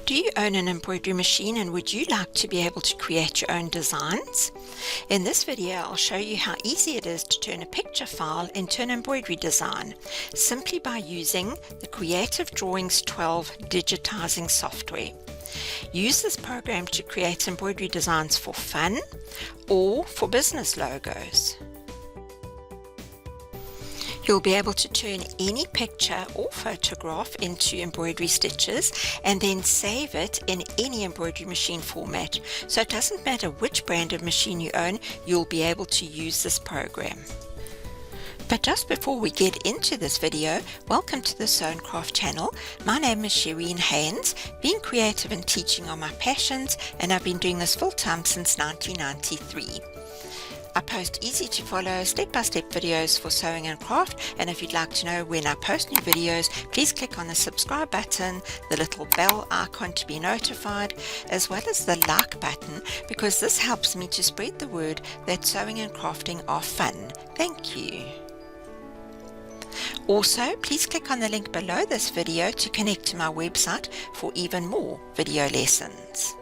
Do you own an embroidery machine and would you like to be able to create your own designs? In this video, I'll show you how easy it is to turn a picture file into an embroidery design, simply by using the Creative Drawings XII digitizing software. Use this program to create embroidery designs for fun or for business logos. You'll be able to turn any picture or photograph into embroidery stitches and then save it in any embroidery machine format. So it doesn't matter which brand of machine you own, you'll be able to use this program. But just before we get into this video, welcome to the Sew and Craft channel. My name is Shireen Haynes. Being creative and teaching are my passions, and I've been doing this full-time since 1993. I post easy to follow step-by-step videos for sewing and craft, and if you'd like to know when I post new videos, please click on the subscribe button, the little bell icon to be notified, as well as the like button, because this helps me to spread the word that sewing and crafting are fun. Thank you. Also, please click on the link below this video to connect to my website for even more video lessons.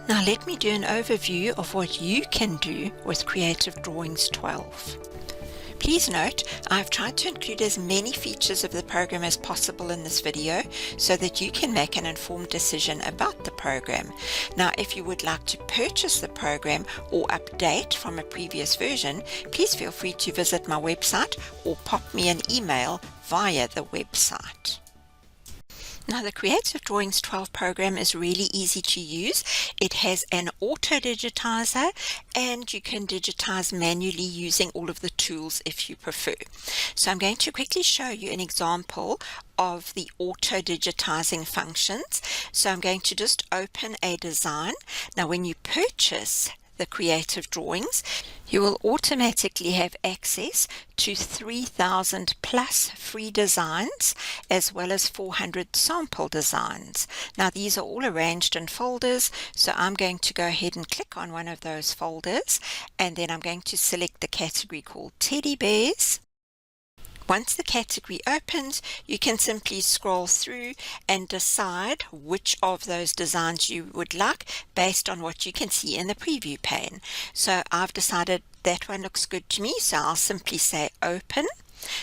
Now let me do an overview of what you can do with Creative Drawings XII. Please note, I've tried to include as many features of the program as possible in this video so that you can make an informed decision about the program. Now, if you would like to purchase the program or update from a previous version, please feel free to visit my website or pop me an email via the website. Now, the Creative Drawings XII program is really easy to use. It has an auto digitizer and you can digitize manually using all of the tools if you prefer. So I'm going to quickly show you an example of the auto digitizing functions. So I'm going to just open a design. Now, when you purchase the Creative Drawings, you will automatically have access to 3,000 plus free designs as well as 400 sample designs. Now these are all arranged in folders, so I'm going to go ahead and click on one of those folders, and then I'm going to select the category called Teddy Bears. Once the category opens, you can simply scroll through and decide which of those designs you would like based on what you can see in the preview pane. So I've decided that one looks good to me, so I'll simply say open.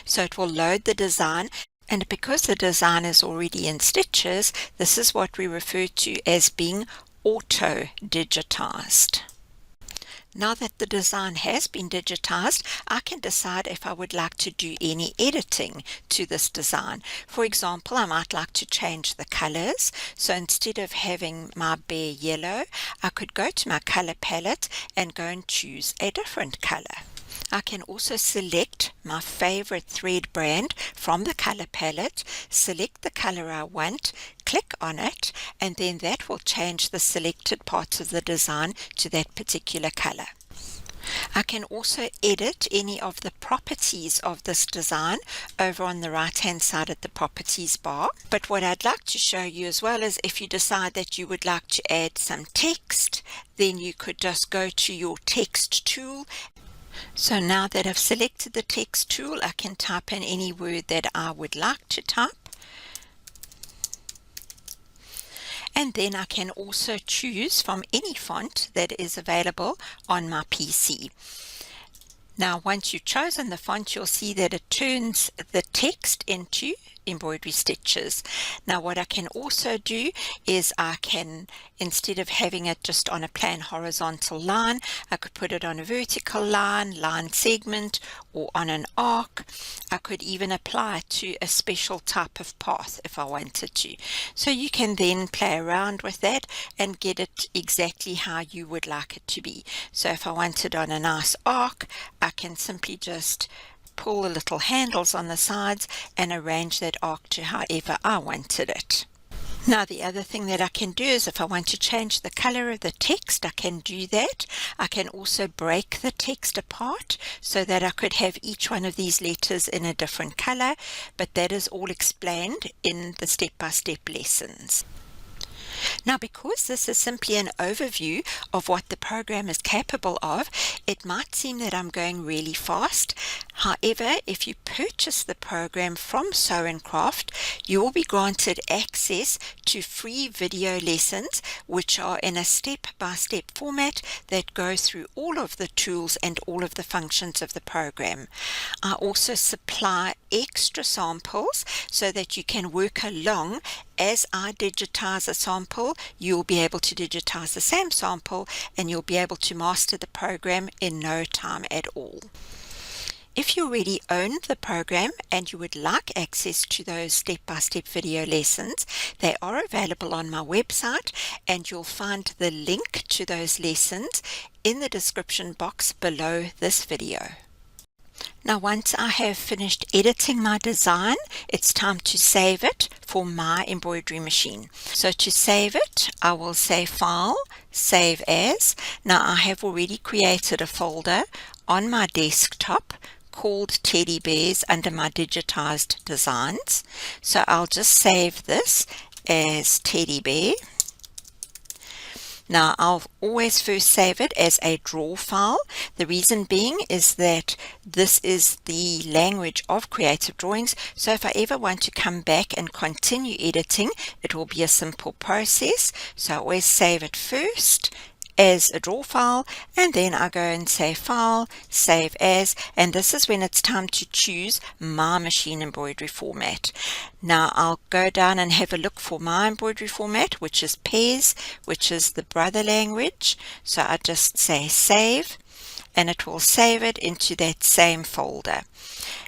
So it will load the design, and because the design is already in stitches, this is what we refer to as being auto digitized. Now that the design has been digitized, I can decide if I would like to do any editing to this design. For example, I might like to change the colors. So instead of having my bare yellow, I could go to my color palette and go and choose a different color. I can also select my favorite thread brand from the color palette, select the color I want, click on it, and then that will change the selected parts of the design to that particular color. I can also edit any of the properties of this design over on the right hand side at the properties bar. But what I'd like to show you as well is if you decide that you would like to add some text, then you could just go to your text tool. So now that I've selected the text tool, I can type in any word that I would like to type. And then I can also choose from any font that is available on my PC. Now, once you've chosen the font, you'll see that it turns the text into embroidery stitches. Now, what I can also do is I can, instead of having it just on a plain horizontal line, I could put it on a vertical line segment, or on an arc. I could even apply it to a special type of path if I wanted to. So you can then play around with that and get it exactly how you would like it to be. So if I wanted on a nice arc, I can simply just pull the little handles on the sides and arrange that arc to however I wanted it. Now the other thing that I can do is if I want to change the color of the text, I can do that. I can also break the text apart so that I could have each one of these letters in a different color, but that is all explained in the step-by-step lessons. Now, because this is simply an overview of what the program is capable of, it might seem that I'm going really fast. However, if you purchase the program from Sew & Craft, you will be granted access to free video lessons, which are in a step-by-step format that go through all of the tools and all of the functions of the program. I also supply extra samples so that you can work along. As I digitize a sample, you'll be able to digitize the same sample and you'll be able to master the program in no time at all. If you already own the program and you would like access to those step-by-step video lessons, they are available on my website, and you'll find the link to those lessons in the description box below this video. Now, once I have finished editing my design, it's time to save it for my embroidery machine. So to save it, I will say File, Save As. Now, I have already created a folder on my desktop called Teddy Bears under my digitized designs. So I'll just save this as Teddy Bear. Now, I'll always first save it as a draw file. The reason being is that this is the language of Creative Drawings, so if I ever want to come back and continue editing, it will be a simple process. So I always save it first as a draw file, and then I go and say File, Save As, and this is when it's time to choose my machine embroidery format. Now I'll go down and have a look for my embroidery format, which is PES, which is the brother language. So I just say Save, and it will save it into that same folder.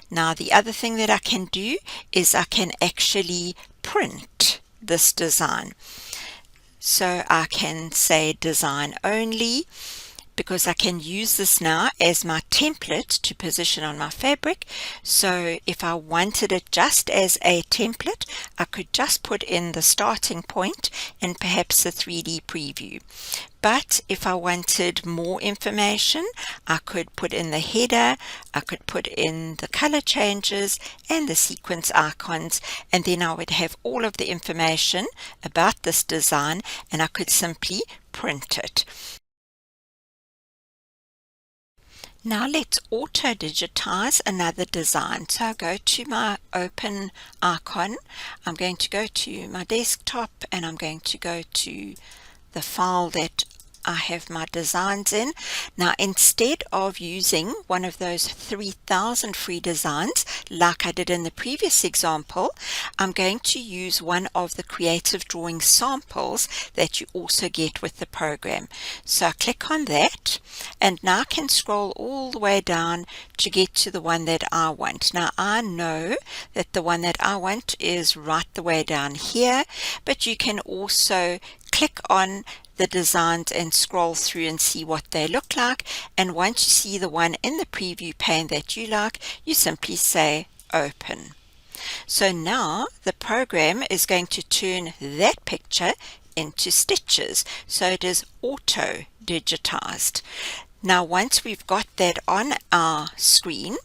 Now the other thing that I can do is I can actually print this design. So I can say design only, because I can use this now as my template to position on my fabric. So if I wanted it just as a template, I could just put in the starting point and perhaps a 3D preview. But if I wanted more information, I could put in the header, I could put in the color changes and the sequence icons, and then I would have all of the information about this design, and I could simply print it. Now let's auto-digitize another design. So I go to my open icon, I'm going to go to my desktop, and I'm going to go to the file that I have my designs in. Now, instead of using one of those 3,000 free designs like I did in the previous example, I'm going to use one of the Creative Drawings samples that you also get with the program. So I click on that, and now I can scroll all the way down to get to the one that I want. Now I know that the one that I want is right the way down here, but you can also click on the designs and scroll through and see what they look like, and once you see the one in the preview pane that you like, you simply say open. So now the program is going to turn that picture into stitches, so it is auto digitized. Now once we've got that on our screen,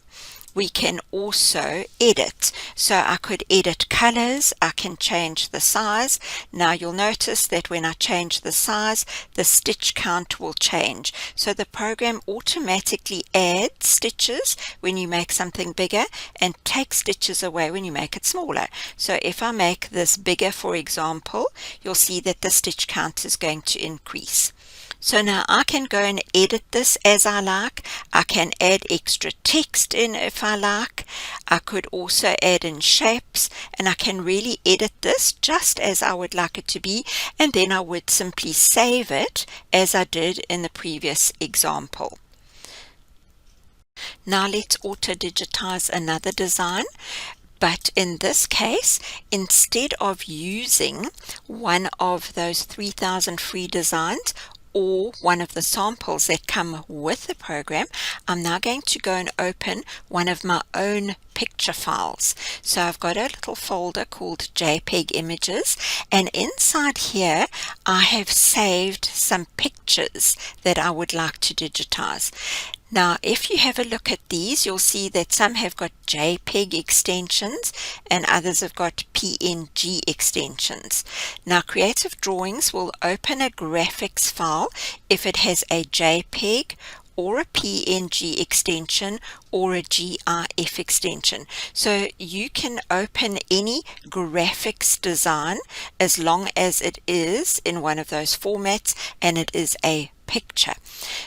we can also edit. So I could edit colors, I can change the size. Now you'll notice that when I change the size, the stitch count will change. So the program automatically adds stitches when you make something bigger and takes stitches away when you make it smaller. So if I make this bigger, for example, you'll see that the stitch count is going to increase. So now I can go and edit this as I like. I can add extra text in if I like. I could also add in shapes, and I can really edit this just as I would like it to be, and then I would simply save it as I did in the previous example. Now let's auto-digitize another design. But in this case, instead of using one of those 3,000 free designs or one of the samples that come with the program, I'm now going to go and open one of my own picture files. So I've got a little folder called JPEG images, and inside here I have saved some pictures that I would like to digitize. Now, if you have a look at these, you'll see that some have got JPEG extensions and others have got PNG extensions. Now, Creative Drawings will open a graphics file if it has a JPEG or a PNG extension or a GIF extension. So you can open any graphics design as long as it is in one of those formats and it is a picture.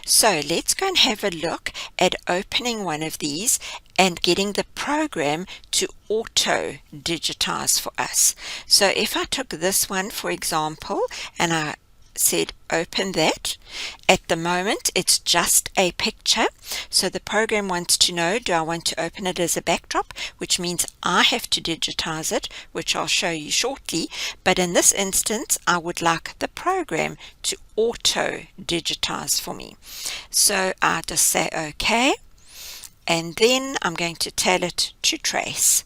So let's go and have a look at opening one of these and getting the program to auto digitize for us. So if I took this one, for example, and I said open that, at the moment it's just a picture, so the program wants to know, do I want to open it as a backdrop, which means I have to digitize it, which I'll show you shortly, but in this instance I would like the program to auto digitize for me. So I just say OK, and then I'm going to tell it to trace.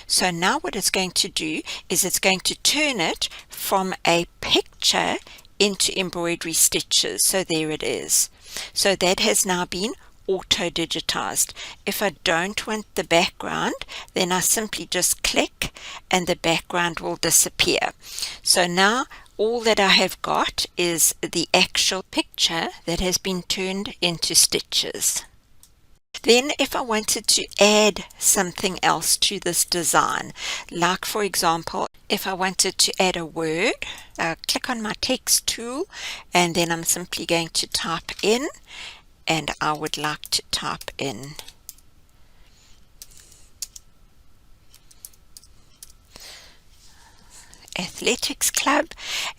So now what it's going to do is it's going to turn it from a picture into embroidery stitches. So there it is. So that has now been auto digitized. If I don't want the background, then I simply just click and the background will disappear. So now all that I have got is the actual picture that has been turned into stitches. Then if I wanted to add something else to this design, like for example, if I wanted to add a word, I'll click on my text tool and then I'm simply going to type in, and I would like to type in athletics club,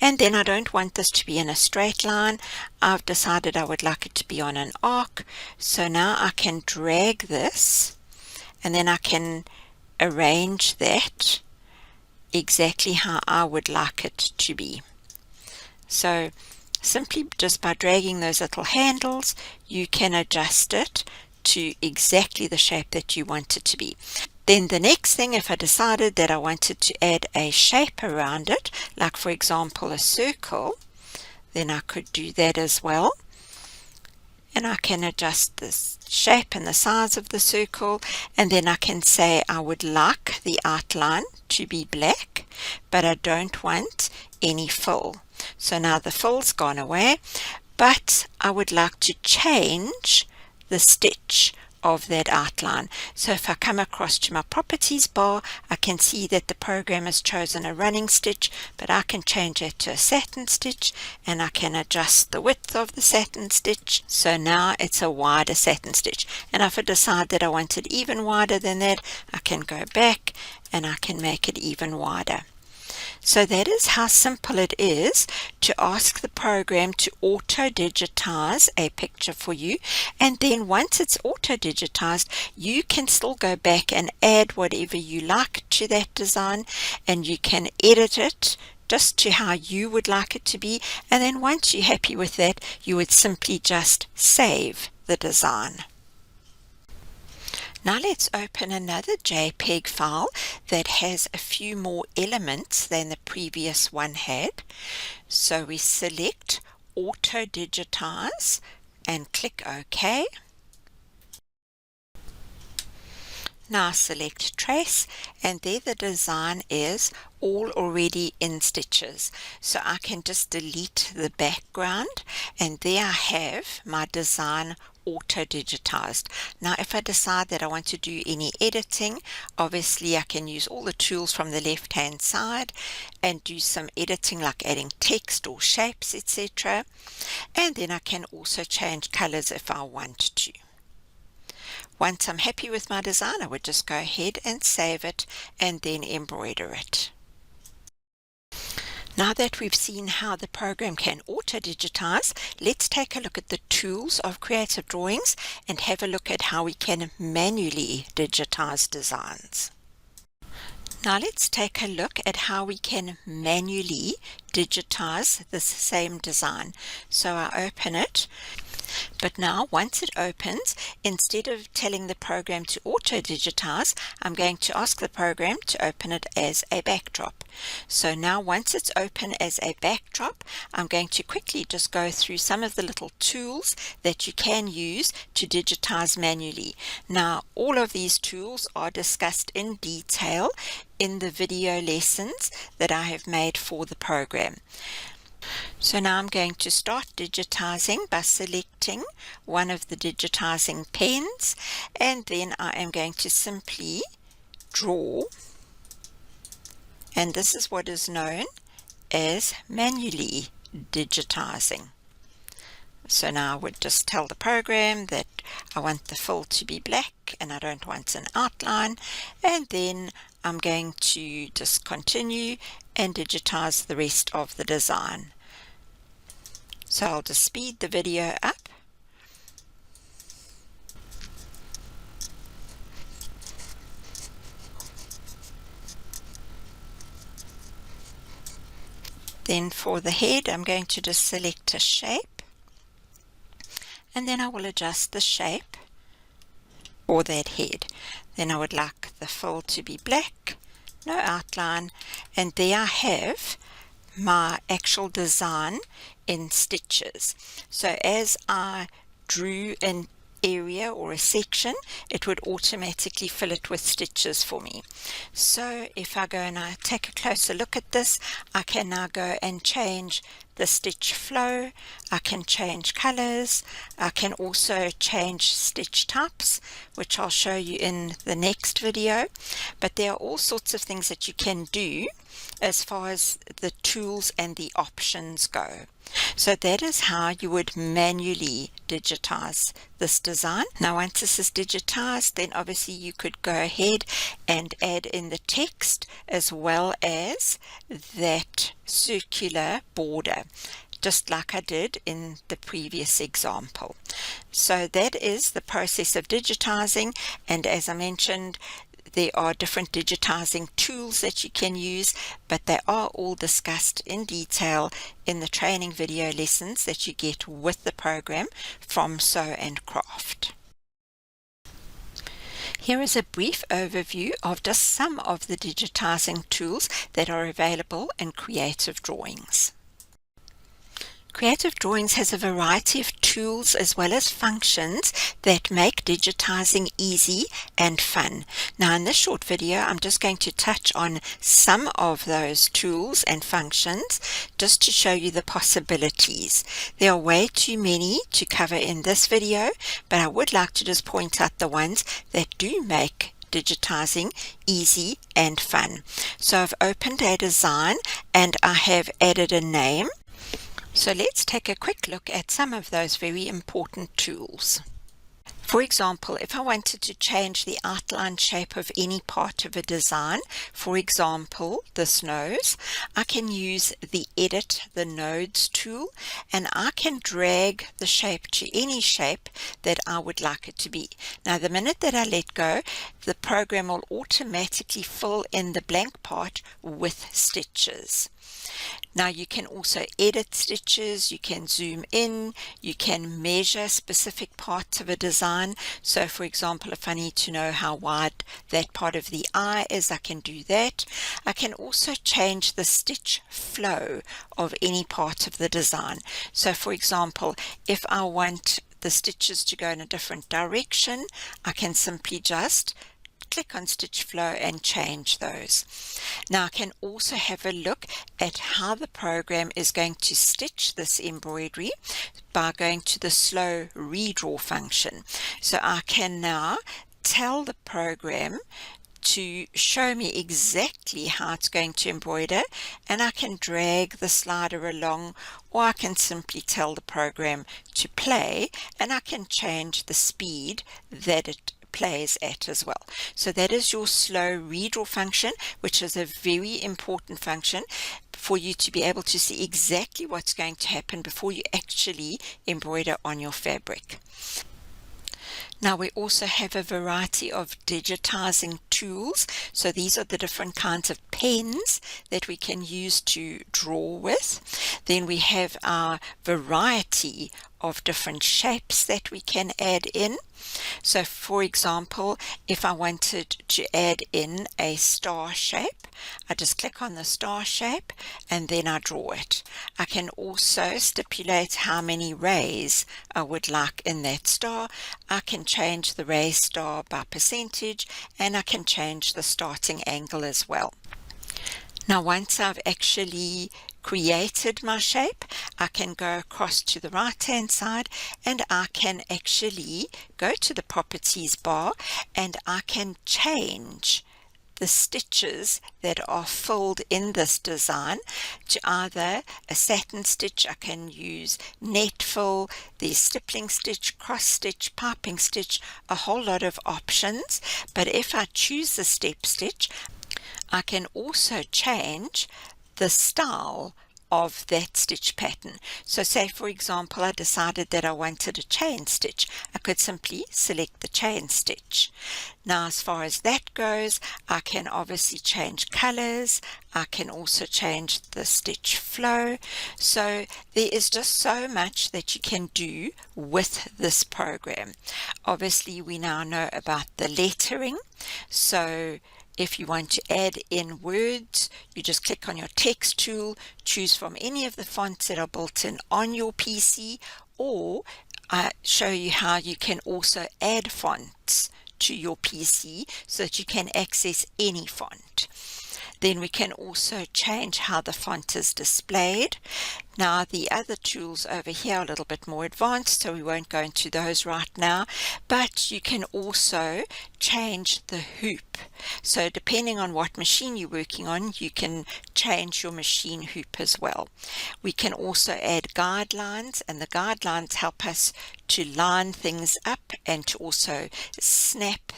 and then I don't want this to be in a straight line. I've decided I would like it to be on an arc, so now I can drag this and then I can arrange that exactly how I would like it to be. So simply just by dragging those little handles you can adjust it to exactly the shape that you want it to be. Then the next thing, if I decided that I wanted to add a shape around it, like for example a circle, then I could do that as well. And I can adjust the shape and the size of the circle, and then I can say I would like the outline to be black, but I don't want any fill. So now the fill's gone away, but I would like to change the stitch of that outline. So if I come across to my properties bar, I can see that the program has chosen a running stitch, but I can change it to a satin stitch, and I can adjust the width of the satin stitch. So now it's a wider satin stitch, and if I decide that I want it even wider than that, I can go back and I can make it even wider. So that is how simple it is to ask the program to auto-digitize a picture for you, and then once it's auto-digitized you can still go back and add whatever you like to that design, and you can edit it just to how you would like it to be, and then once you're happy with that you would simply just save the design. Now let's open another JPEG file that has a few more elements than the previous one had. So we select Auto Digitize and click OK. Now select Trace, and there the design is all already in stitches. So I can just delete the background, and there I have my design auto-digitized. Now if I decide that I want to do any editing, obviously I can use all the tools from the left hand side and do some editing like adding text or shapes, etc. And then I can also change colors if I want to. Once I'm happy with my design, I would just go ahead and save it and then embroider it. Now that we've seen how the program can auto-digitize, let's take a look at the tools of Creative Drawings and have a look at how we can manually digitize designs. Now let's take a look at how we can manually digitize this same design. So I open it, But now, once it opens, instead of telling the program to auto-digitize, I'm going to ask the program to open it as a backdrop. So now, once it's open as a backdrop, I'm going to quickly just go through some of the little tools that you can use to digitize manually. Now, all of these tools are discussed in detail in the video lessons that I have made for the program. So now I'm going to start digitizing by selecting one of the digitizing pens, and then I am going to simply draw, and this is what is known as manually digitizing. So now I would just tell the program that I want the fill to be black and I don't want an outline, and then I'm going to just continue and digitize the rest of the design. So I'll just speed the video up. Then for the head, I'm going to just select a shape, and then I will adjust the shape for that head. Then I would like the fill to be black, no outline, and there I have my actual design in stitches. So as I drew an area or a section, it would automatically fill it with stitches for me. So if I go and I take a closer look at this, I can now go and change the stitch flow, I can change colors, I can also change stitch types, which I'll show you in the next video. But there are all sorts of things that you can do as far as the tools and the options go. So that is how you would manually digitize this design. Now once this is digitized, then obviously you could go ahead and add in the text as well as that circular border, just like I did in the previous example. So that is the process of digitizing, and as I mentioned, there are different digitizing tools that you can use, but they are all discussed in detail in the training video lessons that you get with the program from Sew and Craft. Here is a brief overview of just some of the digitizing tools that are available in Creative Drawings. Creative Drawings has a variety of tools as well as functions that make digitizing easy and fun. Now in this short video, I'm just going to touch on some of those tools and functions just to show you the possibilities. There are way too many to cover in this video, but I would like to just point out the ones that do make digitizing easy and fun. So I've opened a design and I have added a name. So let's take a quick look at some of those very important tools. For example, if I wanted to change the outline shape of any part of a design, for example, this nose, I can use the Edit the Nodes tool, and I can drag the shape to any shape that I would like it to be. Now, the minute that I let go, the program will automatically fill in the blank part with stitches. Now you can also edit stitches, you can zoom in, you can measure specific parts of a design. So for example, if I need to know how wide that part of the eye is, I can do that. I can also change the stitch flow of any part of the design. So for example, if I want the stitches to go in a different direction, I can simply just click on stitch flow and change those. Now I can also have a look at how the program is going to stitch this embroidery by going to the slow redraw function. So I can now tell the program to show me exactly how it's going to embroider, and I can drag the slider along, or I can simply tell the program to play, and I can change the speed that it plays at as well. So that is your slow redraw function, which is a very important function for you to be able to see exactly what's going to happen before you actually embroider on your fabric. Now we also have a variety of digitizing tools. So these are the different kinds of pens that we can use to draw with. Then we have our variety of different shapes that we can add in. So for example, if I wanted to add in a star shape, I just click on the star shape and then I draw it. I can also stipulate how many rays I would like in that star. I can change the ray star by percentage, and I can change the starting angle as well. Now once I've actually created my shape, I can go across to the right hand side and I can actually go to the properties bar and I can change the stitches that are filled in this design to either a satin stitch. I can use net fill, the stippling stitch, cross stitch, piping stitch, a whole lot of options. But if I choose the step stitch, I can also change the style of that stitch pattern. So say for example I decided that I wanted a chain stitch, I could simply select the chain stitch. Now as far as that goes, I can obviously change colors, I can also change the stitch flow. So there is just so much that you can do with this program. Obviously we now know about the lettering, so if you want to add in words, you just click on your text tool, choose from any of the fonts that are built in on your PC, or I show you how you can also add fonts to your PC so that you can access any font. Then we can also change how the font is displayed. Now the other tools over here are a little bit more advanced, so we won't go into those right now, but you can also change the hoop. So depending on what machine you're working on, you can change your machine hoop as well. We can also add guidelines, and the guidelines help us to line things up and to also snap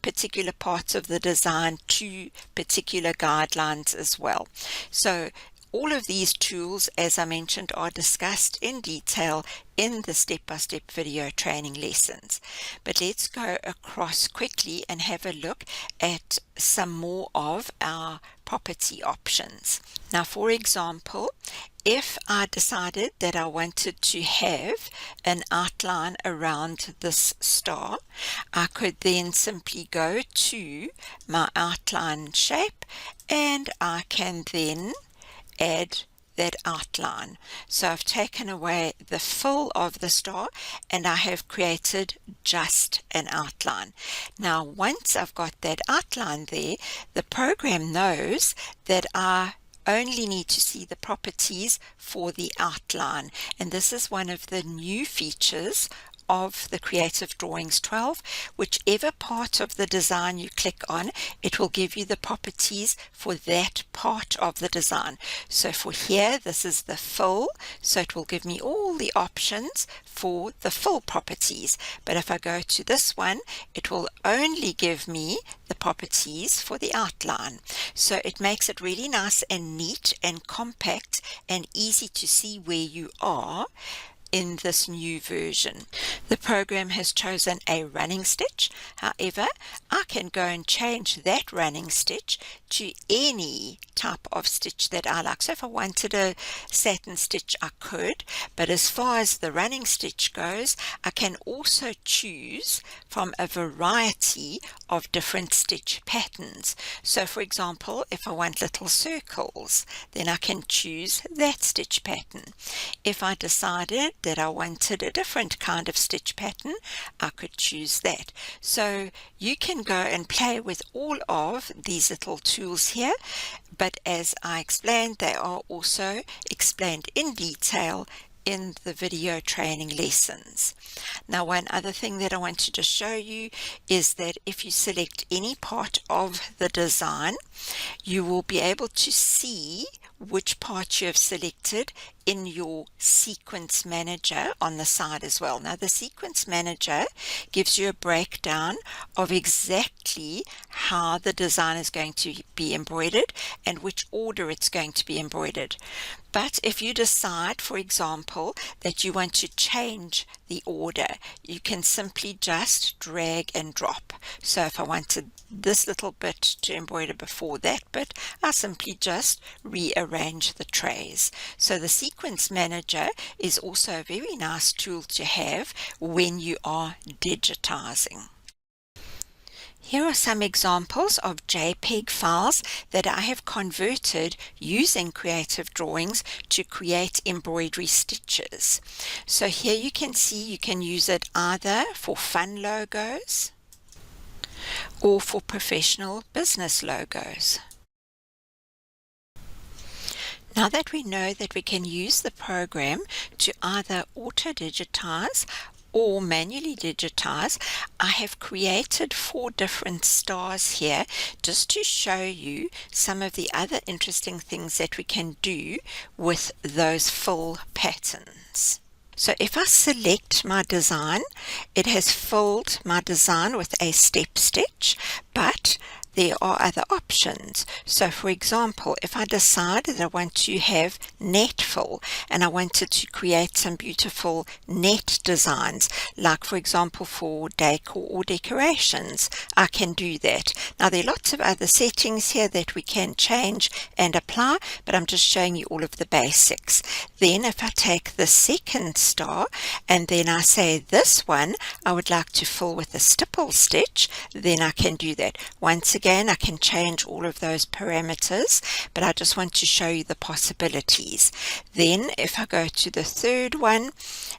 particular parts of the design to particular guidelines as well. So all of these tools, as I mentioned, are discussed in detail in the step-by-step video training lessons. But let's go across quickly and have a look at some more of our property options. Now, for example, if I decided that I wanted to have an outline around this star, I could then simply go to my outline shape and I can then add that outline. So I've taken away the fill of the star and I have created just an outline. Now once I've got that outline there, the program knows that I only need to see the properties for the outline, and this is one of the new features of the Creative Drawings 12. Whichever part of the design you click on, it will give you the properties for that part of the design. So for here, this is the fill, so it will give me all the options for the fill properties. But if I go to this one, it will only give me the properties for the outline. So it makes it really nice and neat and compact and easy to see where you are in this new version. The program has chosen a running stitch. However, I can go and change that running stitch to any type of stitch that I like. So if I wanted a satin stitch, I could, but as far as the running stitch goes, I can also choose from a variety of different stitch patterns. So for example, if I want little circles, then I can choose that stitch pattern. If I decided that I wanted a different kind of stitch pattern, I could choose that. So you can go and play with all of these little tools here, but as I explained, they are also explained in detail in the video training lessons. Now, one other thing that I wanted to show you is that if you select any part of the design, you will be able to see which part you have selected in your sequence manager on the side as well. Now the sequence manager gives you a breakdown of exactly how the design is going to be embroidered and which order it's going to be embroidered. But if you decide, for example, that you want to change the order, you can simply just drag and drop. So if I wanted this little bit to embroider before that bit, I simply just rearrange the trays. So the Sequence Manager is also a very nice tool to have when you are digitizing. Here are some examples of JPEG files that I have converted using Creative Drawings to create embroidery stitches. So here you can see you can use it either for fun logos or for professional business logos. Now that we know that we can use the program to either auto-digitize or manually digitize, I have created 4 different stars here just to show you some of the other interesting things that we can do with those fill patterns. So if I select my design, it has filled my design with a step stitch, but there are other options. So for example, if I decide that I want to have net fill and I wanted to create some beautiful net designs, like for example for decor or decorations, I can do that. Now there are lots of other settings here that we can change and apply, but I'm just showing you all of the basics. Then if I take the second star and then I say this one I would like to fill with a stipple stitch, then I can do that. Once again, I can change all of those parameters, but I just want to show you the possibilities. Then if I go to the third one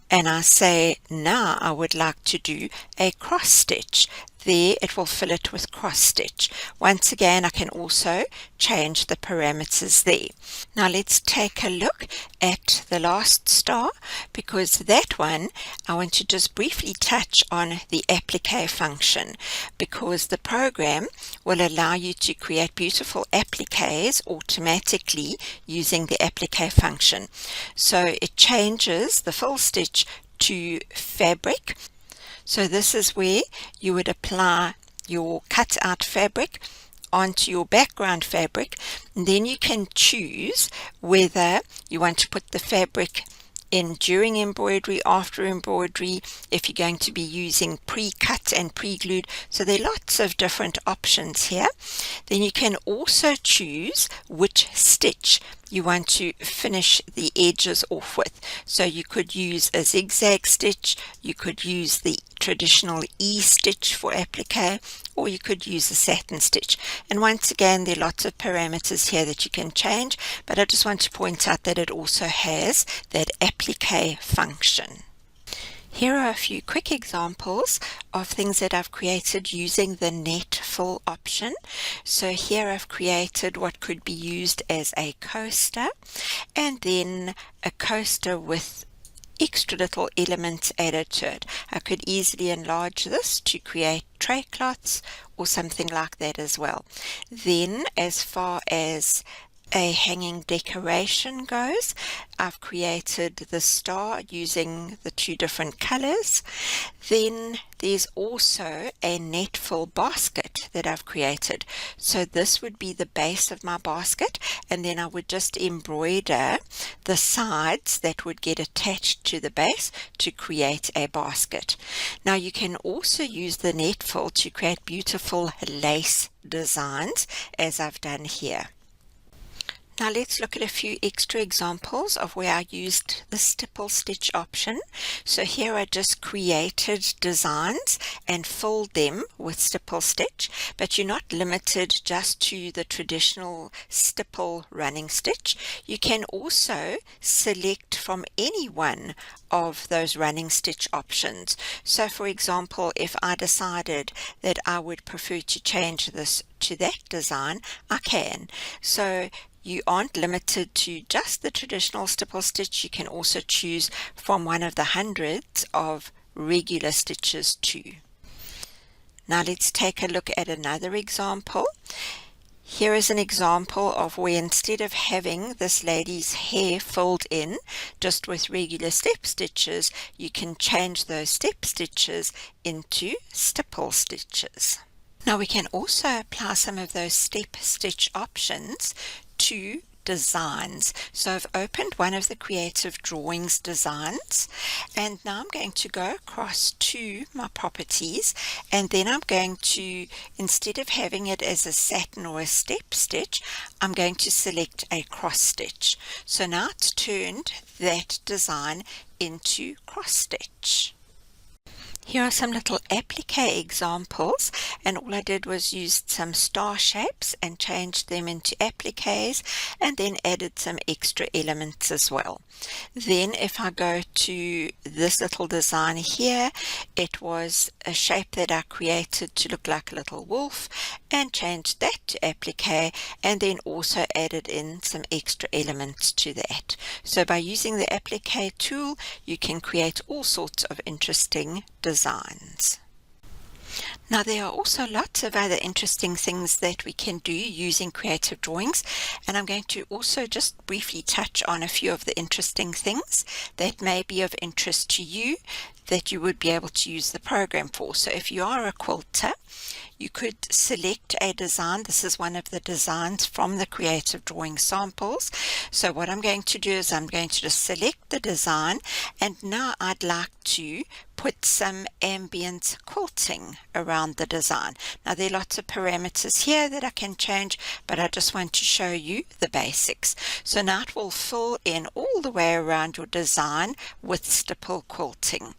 and I say now I would like to do a cross stitch, there it will fill it with cross stitch. Once again, I can also change the parameters there. Now let's take a look at the last star, because that one I want to just briefly touch on the applique function, because the program will allow you to create beautiful appliques automatically using the applique function. So it changes the full stitch to fabric. So this is where you would apply your cut out fabric onto your background fabric, and then you can choose whether you want to put the fabric in during embroidery, after embroidery, if you're going to be using pre-cut and pre-glued. So there are lots of different options here. Then you can also choose which stitch you want to finish the edges off with. So you could use a zigzag stitch, you could use the traditional E stitch for applique, or you could use a satin stitch. And once again, there are lots of parameters here that you can change, but I just want to point out that it also has that applique function. Here are a few quick examples of things that I've created using the net fill option. So here I've created what could be used as a coaster, and then a coaster with extra little elements added to it. I could easily enlarge this to create tray cloths or something like that as well. Then as far as a hanging decoration goes, I've created the star using the 2 different colors. Then there's also a net fill basket that I've created. So this would be the base of my basket, and then I would just embroider the sides that would get attached to the base to create a basket. Now you can also use the net fill to create beautiful lace designs, as I've done here. Now let's look at a few extra examples of where I used the stipple stitch option. So here I just created designs and filled them with stipple stitch, but you're not limited just to the traditional stipple running stitch. You can also select from any one of those running stitch options. So for example, if I decided that I would prefer to change this to that design, I can. So you aren't limited to just the traditional stipple stitch. You can also choose from one of the hundreds of regular stitches too. Now let's take a look at another example. Here is an example of where instead of having this lady's hair filled in just with regular step stitches, you can change those step stitches into stipple stitches. Now we can also apply some of those step stitch options to designs. So I've opened one of the Creative Drawings designs, and now I'm going to go across to my properties, and then I'm going to, instead of having it as a satin or a step stitch, I'm going to select a cross stitch. So now it's turned that design into cross stitch. Here are some little applique examples, and all I did was used some star shapes and changed them into appliques, and then added some extra elements as well. Then if I go to this little design here, it was a shape that I created to look like a little wolf, and changed that to applique, and then also added in some extra elements to that. So by using the applique tool, you can create all sorts of interesting designs. Now there are also lots of other interesting things that we can do using Creative Drawings, and I'm going to also just briefly touch on a few of the interesting things that may be of interest to you that you would be able to use the program for. So if you are a quilter, you could select a design. This is one of the designs from the Creative Drawing samples. So what I'm going to do is I'm going to just select the design, and now I'd like to put some Ambience Quilting around the design. Now there are lots of parameters here that I can change, but I just want to show you the basics. So now it will fill in all the way around your design with stipple quilting.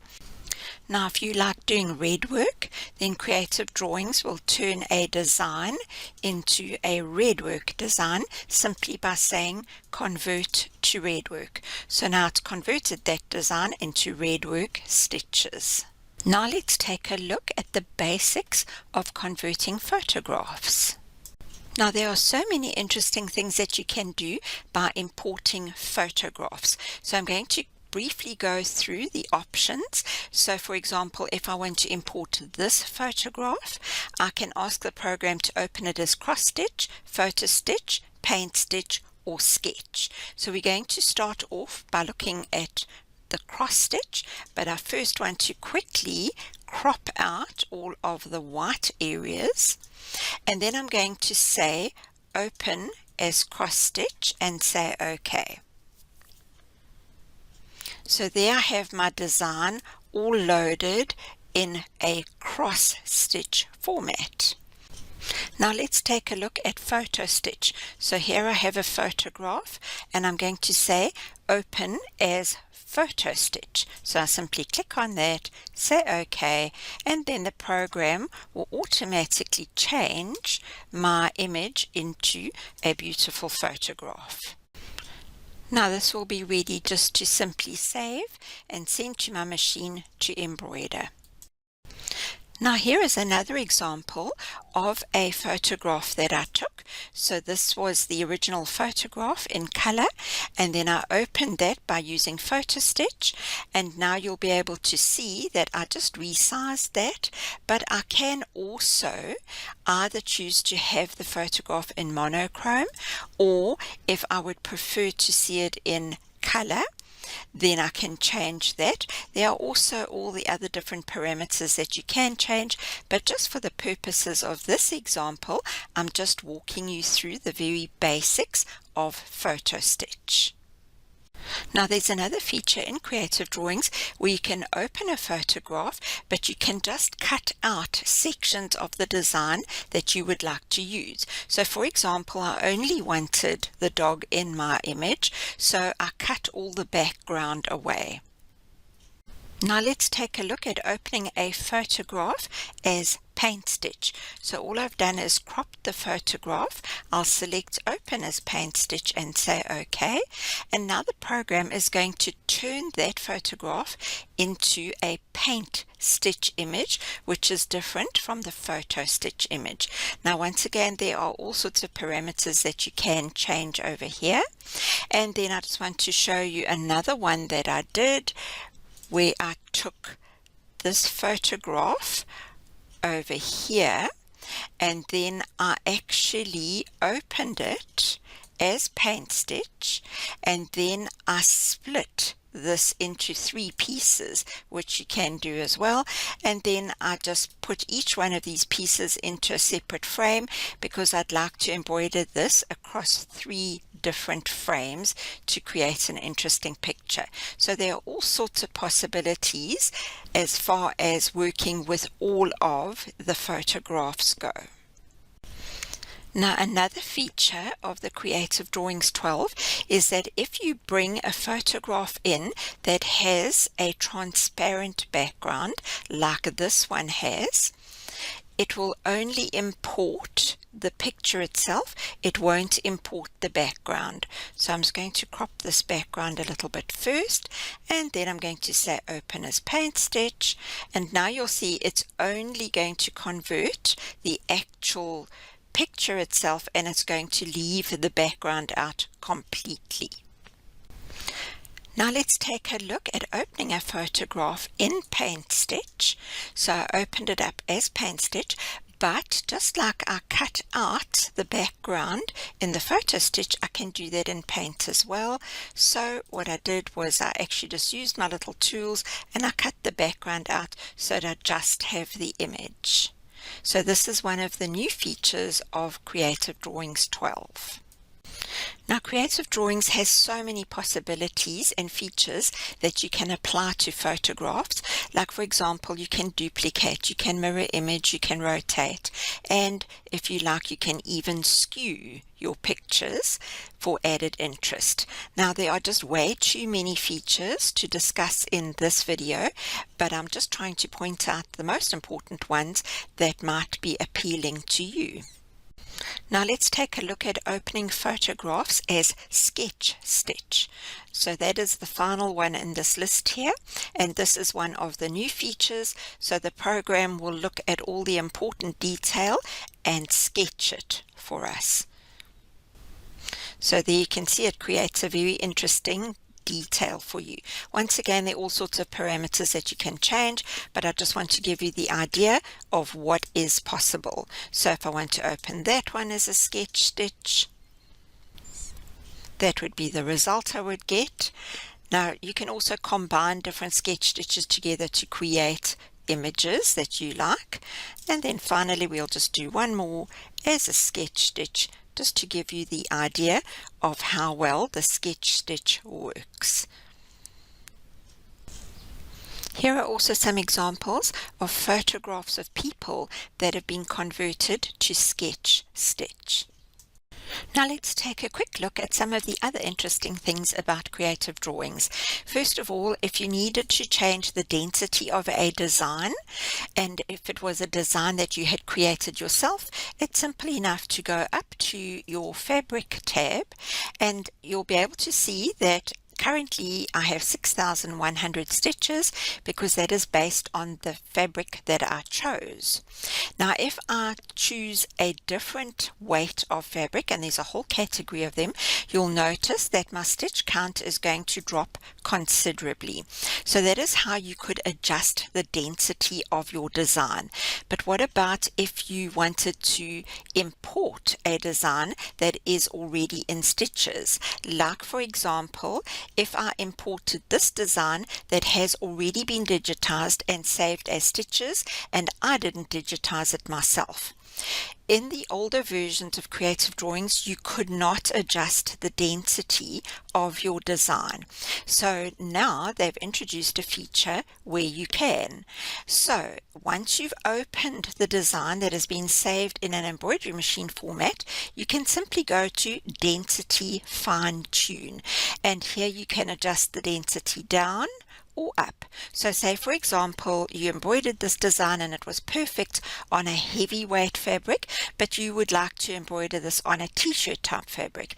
Now if you like doing red work, then Creative Drawings will turn a design into a red work design simply by saying convert to red work. So now it's converted that design into red work stitches. Now let's take a look at the basics of converting photographs. Now there are so many interesting things that you can do by importing photographs. So I'm going to briefly go through the options. So for example, if I want to import this photograph, I can ask the program to open it as cross stitch, photo stitch, paint stitch, or sketch. So we're going to start off by looking at the cross stitch, but I first want to quickly crop out all of the white areas, and then I'm going to say open as cross stitch and say OK. So there I have my design all loaded in a cross stitch format. Now let's take a look at photo stitch. So here I have a photograph, and I'm going to say open as photo stitch. So I simply click on that, say OK, and then the program will automatically change my image into a beautiful photograph. Now this will be ready just to simply save and send to my machine to embroider. Now here is another example of a photograph that I took. So this was the original photograph in color, and then I opened that by using photo stitch, and now you'll be able to see that I just resized that, but I can also either choose to have the photograph in monochrome, or if I would prefer to see it in color, then I can change that. There are also all the other different parameters that you can change, but just for the purposes of this example, I'm just walking you through the very basics of photo stitch. Now there's another feature in Creative Drawings where you can open a photograph, but you can just cut out sections of the design that you would like to use. So for example, I only wanted the dog in my image, so I cut all the background away. Now let's take a look at opening a photograph as paint stitch. So all I've done is cropped the photograph. I'll select open as paint stitch and say OK, and now the program is going to turn that photograph into a paint stitch image, which is different from the photo stitch image. Now once again, there are all sorts of parameters that you can change over here, and then I just want to show you another one that I did where I took this photograph over here, and then I actually opened it as paint stitch, and then I split this into 3 pieces, which you can do as well, and then I just put each one of these pieces into a separate frame because I'd like to embroider this across 3 different frames to create an interesting picture. So there are all sorts of possibilities as far as working with all of the photographs go. Now, another feature of the Creative Drawings 12 is that if you bring a photograph in that has a transparent background, like this one has, it will only import the picture itself. It won't import the background. So I'm just going to crop this background a little bit first, and then I'm going to say open as paint stitch, and now you'll see it's only going to convert the actual picture itself, and it's going to leave the background out completely. Now let's take a look at opening a photograph in paint stitch. So I opened it up as paint stitch, but just like I cut out the background in the photo stitch, I can do that in paint as well. So what I did was I actually just used my little tools and I cut the background out so that I just have the image. So this is one of the new features of Creative Drawings 12. Now, Creative Drawings has so many possibilities and features that you can apply to photographs. Like, for example, you can duplicate, you can mirror image, you can rotate, and if you like, you can even skew your pictures for added interest. Now, there are just way too many features to discuss in this video, but I'm just trying to point out the most important ones that might be appealing to you. Now let's take a look at opening photographs as sketch stitch. So that is the final one in this list here, and this is one of the new features. So the program will look at all the important detail and sketch it for us. So there you can see it creates a very interesting detail for you. Once again, there are all sorts of parameters that you can change, but I just want to give you the idea of what is possible. So if I want to open that one as a sketch stitch, that would be the result I would get. Now you can also combine different sketch stitches together to create images that you like. And then finally we'll just do one more as a sketch stitch, just to give you the idea of how well the sketch stitch works. Here are also some examples of photographs of people that have been converted to sketch stitch. Now let's take a quick look at some of the other interesting things about Creative Drawings. First of all, if you needed to change the density of a design, and if it was a design that you had created yourself, it's simply enough to go up to your Fabric tab, and you'll be able to see that currently I have 6,100 stitches because that is based on the fabric that I chose. Now if I choose a different weight of fabric, and there's a whole category of them, you'll notice that my stitch count is going to drop considerably. So that is how you could adjust the density of your design. But what about if you wanted to import a design that is already in stitches? Like, for example, if I imported this design that has already been digitized and saved as stitches, and I didn't digitize it myself. In the older versions of Creative Drawings, you could not adjust the density of your design. So now they've introduced a feature where you can. So once you've opened the design that has been saved in an embroidery machine format, you can simply go to Density Fine Tune. And here you can adjust the density down or up. So say, for example, you embroidered this design and it was perfect on a heavyweight fabric, but you would like to embroider this on a t-shirt type fabric.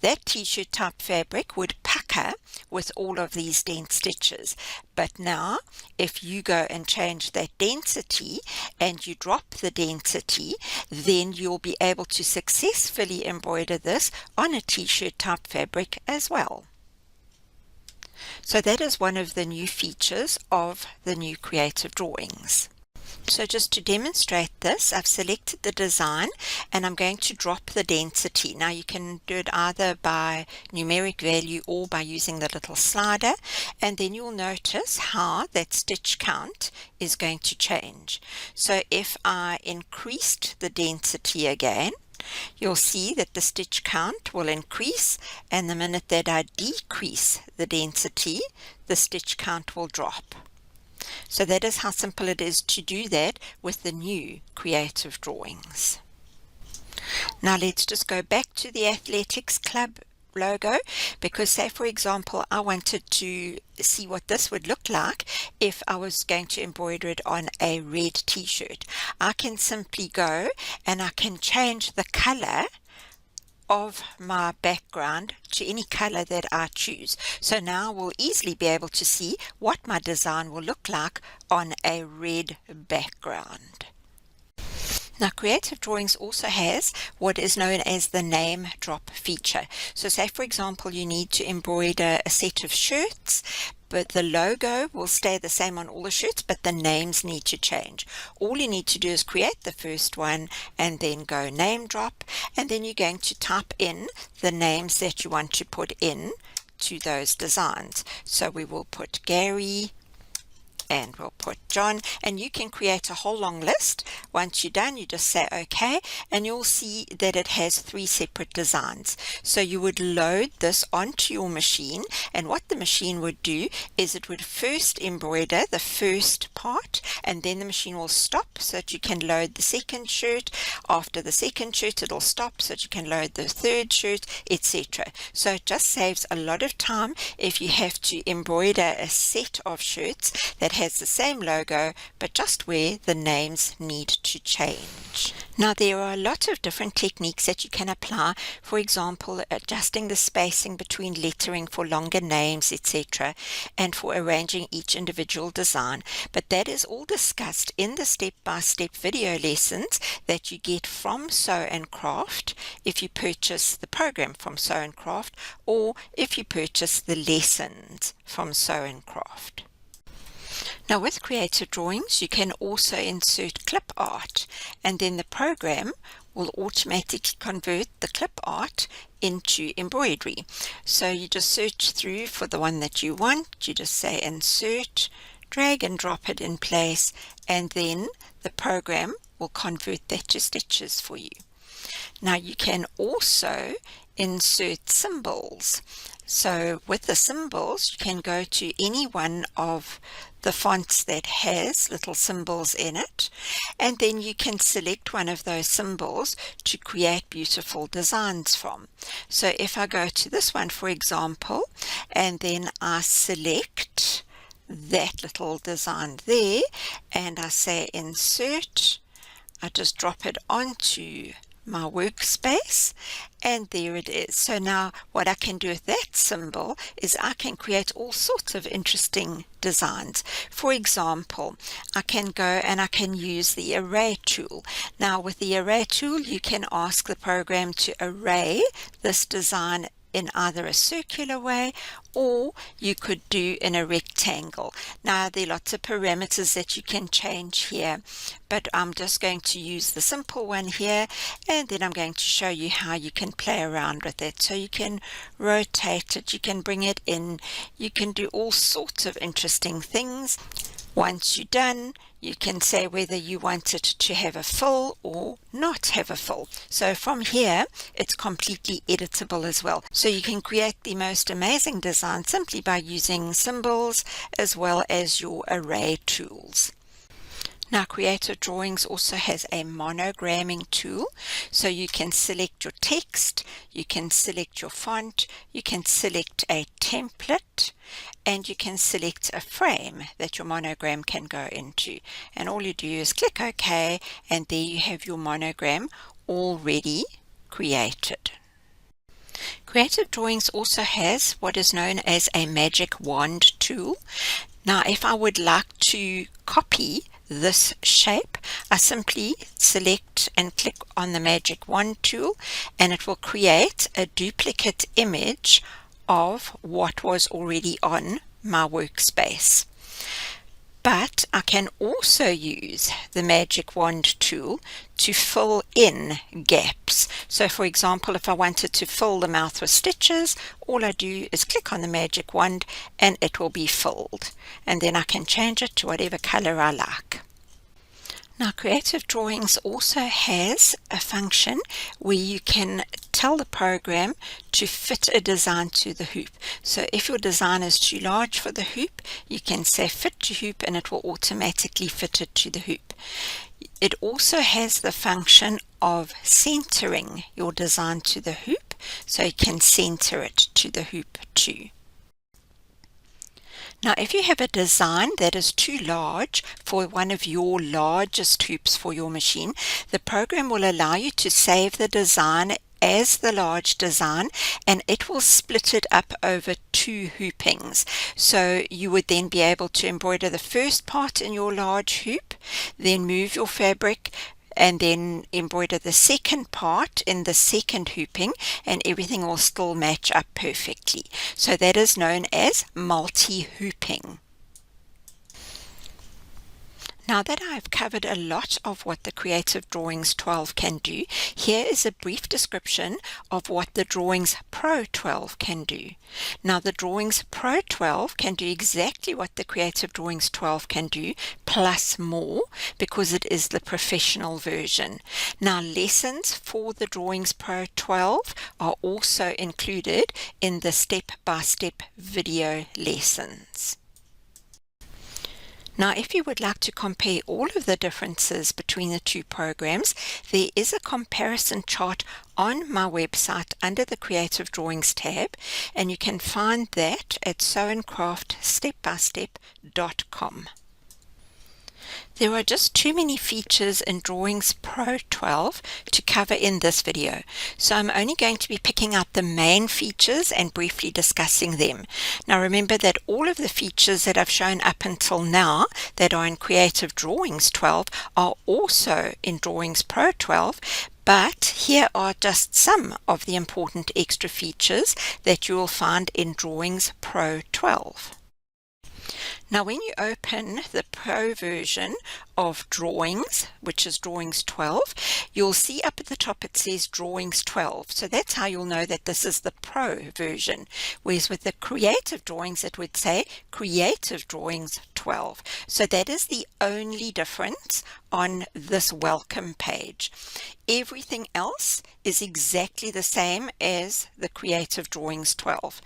That t-shirt type fabric would pucker with all of these dense stitches. But now if you go and change that density and you drop the density, then you'll be able to successfully embroider this on a t-shirt type fabric as well. So that is one of the new features of the new Creative Drawings. So just to demonstrate this, I've selected the design and I'm going to drop the density. Now you can do it either by numeric value or by using the little slider, and then you'll notice how that stitch count is going to change. So if I increased the density again, you'll see that the stitch count will increase, and the minute that I decrease the density, the stitch count will drop. So that is how simple it is to do that with the new Creative Drawings. Now let's just go back to the Athletics Club logo, because say for example I wanted to see what this would look like if I was going to embroider it on a red t-shirt. I can simply go and I can change the color of my background to any color that I choose. So now we'll easily be able to see what my design will look like on a red background. Now Creative Drawings also has what is known as the name drop feature. So say for example you need to embroider a set of shirts, but the logo will stay the same on all the shirts, but the names need to change. All you need to do is create the first one and then go name drop, and then you're going to type in the names that you want to put in to those designs. So we will put Gary, and we'll put John, and you can create a whole long list. Once you're done, you just say OK, and you'll see that it has 3 separate designs. So you would load this onto your machine, and what the machine would do is it would first embroider the first part, and then the machine will stop so that you can load the second shirt. After the second shirt, it'll stop so that you can load the third shirt, etc. So it just saves a lot of time if you have to embroider a set of shirts that has the same logo, but just where the names need to change. Now there are a lot of different techniques that you can apply, for example adjusting the spacing between lettering for longer names, etc., and for arranging each individual design, but that is all discussed in the step-by-step video lessons that you get from Sew and Craft if you purchase the program from Sew and Craft, or if you purchase the lessons from Sew and Craft. Now with Creative Drawings you can also insert clip art, and then the program will automatically convert the clip art into embroidery. So you just search through for the one that you want, you just say insert, drag and drop it in place, and then the program will convert that to stitches for you. Now you can also insert symbols. So with the symbols you can go to any one of the fonts that has little symbols in it, and then you can select one of those symbols to create beautiful designs from. So if I go to this one for example, and then I select that little design there and I say insert, I just drop it onto my workspace, and there it is. So now what I can do with that symbol is I can create all sorts of interesting designs. For example, I can go and I can use the array tool. Now with the array tool you can ask the program to array this design in either a circular way, or you could do in a rectangle. Now there are lots of parameters that you can change here, but I'm just going to use the simple one here, and then I'm going to show you how you can play around with it. So you can rotate it, you can bring it in, you can do all sorts of interesting things. Once you're done, you can say whether you want it to have a fill or not have a fill. So from here, it's completely editable as well. So you can create the most amazing design simply by using symbols as well as your array tools. Now Creative Drawings also has a monogramming tool, so you can select your text, you can select your font, you can select a template, and you can select a frame that your monogram can go into. And all you do is click OK, and there you have your monogram already created. Creative Drawings also has what is known as a magic wand tool. Now if I would like to copy this shape, I simply select and click on the magic wand tool, and it will create a duplicate image of what was already on my workspace. But I can also use the magic wand tool to fill in gaps. So for example, if I wanted to fill the mouth with stitches, all I do is click on the magic wand and it will be filled. And then I can change it to whatever color I like. Now, Creative Drawings also has a function where you can tell the program to fit a design to the hoop. So if your design is too large for the hoop, you can say fit to hoop and it will automatically fit it to the hoop. It also has the function of centering your design to the hoop, so you can center it to the hoop too. Now, if you have a design that is too large for one of your largest hoops for your machine, the program will allow you to save the design as the large design and it will split it up over 2 hoopings. So you would then be able to embroider the first part in your large hoop, then move your fabric and then embroider the second part in the second hooping, and everything will still match up perfectly. So that is known as multi-hooping. Now that I've covered a lot of what the Creative Drawings 12 can do, here is a brief description of what the Drawings Pro 12 can do. Now the Drawings Pro 12 can do exactly what the Creative Drawings 12 can do, plus more, because it is the professional version. Now lessons for the Drawings Pro 12 are also included in the step-by-step video lessons. Now, if you would like to compare all of the differences between the two programs, there is a comparison chart on my website under the Creative Drawings tab, and you can find that at sewandcraftstepbystep.com. There are just too many features in Drawings Pro 12 to cover in this video, so I'm only going to be picking out the main features and briefly discussing them. Now remember that all of the features that I've shown up until now that are in Creative Drawings 12 are also in Drawings Pro 12, but here are just some of the important extra features that you will find in Drawings Pro 12. Now when you open the Pro version of Drawings, which is Drawings 12, you'll see up at the top it says Drawings 12. So that's how you'll know that this is the Pro version. Whereas with the Creative Drawings it would say Creative Drawings 12. So that is the only difference on this welcome page. Everything else is exactly the same as the Creative Drawings 12.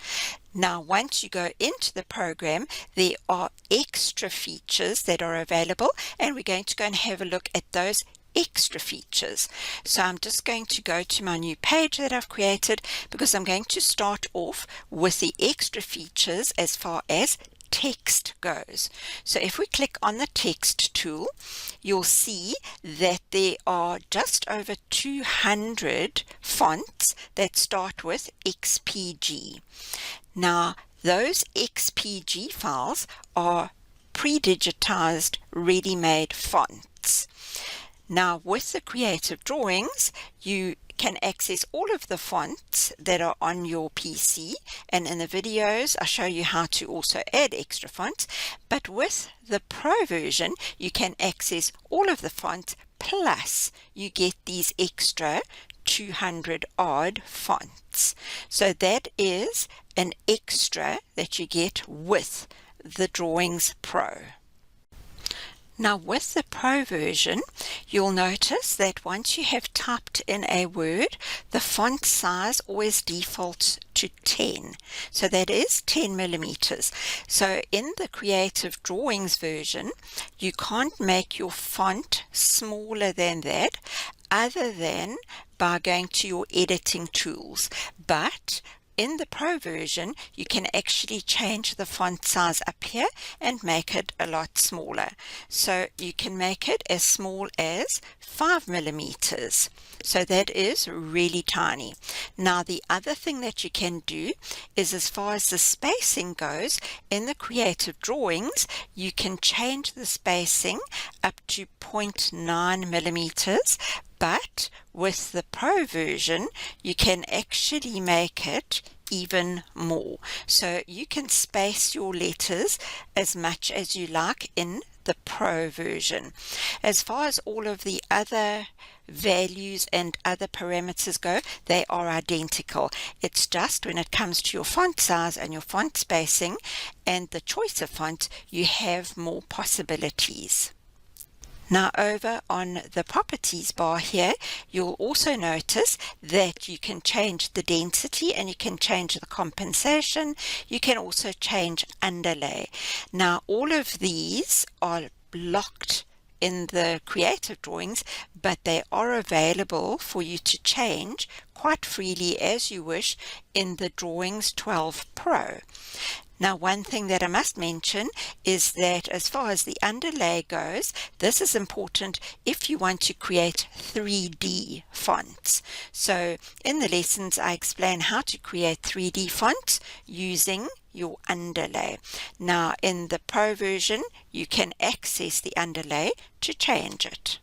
Now once you go into the program, there are extra features that are available, and we're going to go and have a look at those extra features. So I'm just going to go to my new page that I've created, because I'm going to start off with the extra features as far as text goes. So if we click on the text tool, you'll see that there are just over 200 fonts that start with XPG. Now those XPG files are pre-digitized ready-made fonts. Now with the Creative Drawings, you can access all of the fonts that are on your PC, and in the videos I show you how to also add extra fonts, but with the Pro version you can access all of the fonts, plus you get these extra 200 odd fonts. So that is an extra that you get with the Drawings Pro. Now with the Pro version, you'll notice that once you have typed in a word, the font size always defaults to 10. So that is 10 millimeters. So in the Creative Drawings version, you can't make your font smaller than that, other than by going to your editing tools. But in the Pro version, you can actually change the font size up here and make it a lot smaller. So you can make it as small as 5 millimeters. So that is really tiny. Now the other thing that you can do is, as far as the spacing goes, in the Creative Drawings, you can change the spacing up to 0.9 millimeters. But with the Pro version, you can actually make it even more. So you can space your letters as much as you like in the Pro version. As far as all of the other values and other parameters go, they are identical. It's just when it comes to your font size and your font spacing and the choice of font, you have more possibilities. Now over on the properties bar here, you'll also notice that you can change the density and you can change the compensation. You can also change underlay. Now all of these are locked in the creative drawings, but they are available for you to change quite freely as you wish in the Drawings 12 Pro. Now, one thing that I must mention is that as far as the underlay goes, this is important if you want to create 3D fonts. So in the lessons, I explain how to create 3D fonts using your underlay. Now, in the Pro version, you can access the underlay to change it.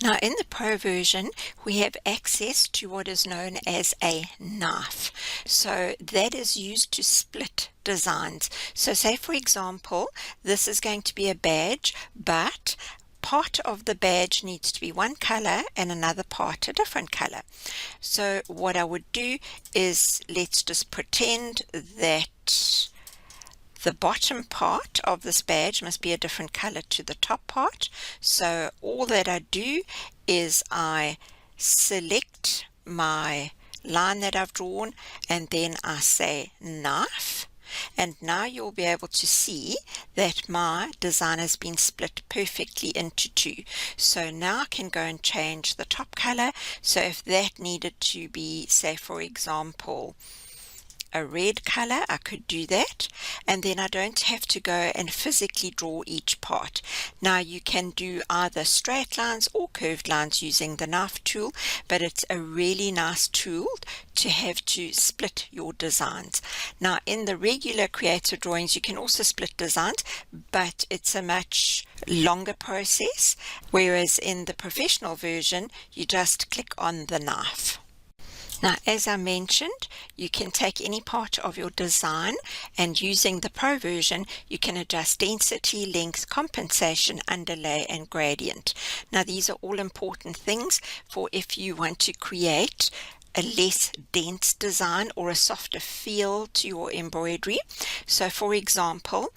Now in the Pro version, we have access to what is known as a knife. So that is used to split designs. So say for example, this is going to be a badge, but part of the badge needs to be one color and another part a different color. So what I would do is, let's just pretend that the bottom part of this badge must be a different color to the top part. So all that I do is I select my line that I've drawn and then I say knife, and now you'll be able to see that my design has been split perfectly into two. So now I can go and change the top color. So if that needed to be, say for example, a red color, I could do that, and then I don't have to go and physically draw each part. Now you can do either straight lines or curved lines using the knife tool, but it's a really nice tool to have to split your designs. Now in the regular creative drawings you can also split designs, but it's a much longer process, whereas in the professional version you just click on the knife. Now, as I mentioned, you can take any part of your design, and using the Pro version, you can adjust density, length, compensation, underlay, and gradient. Now, these are all important things for if you want to create a less dense design or a softer feel to your embroidery. So, for example,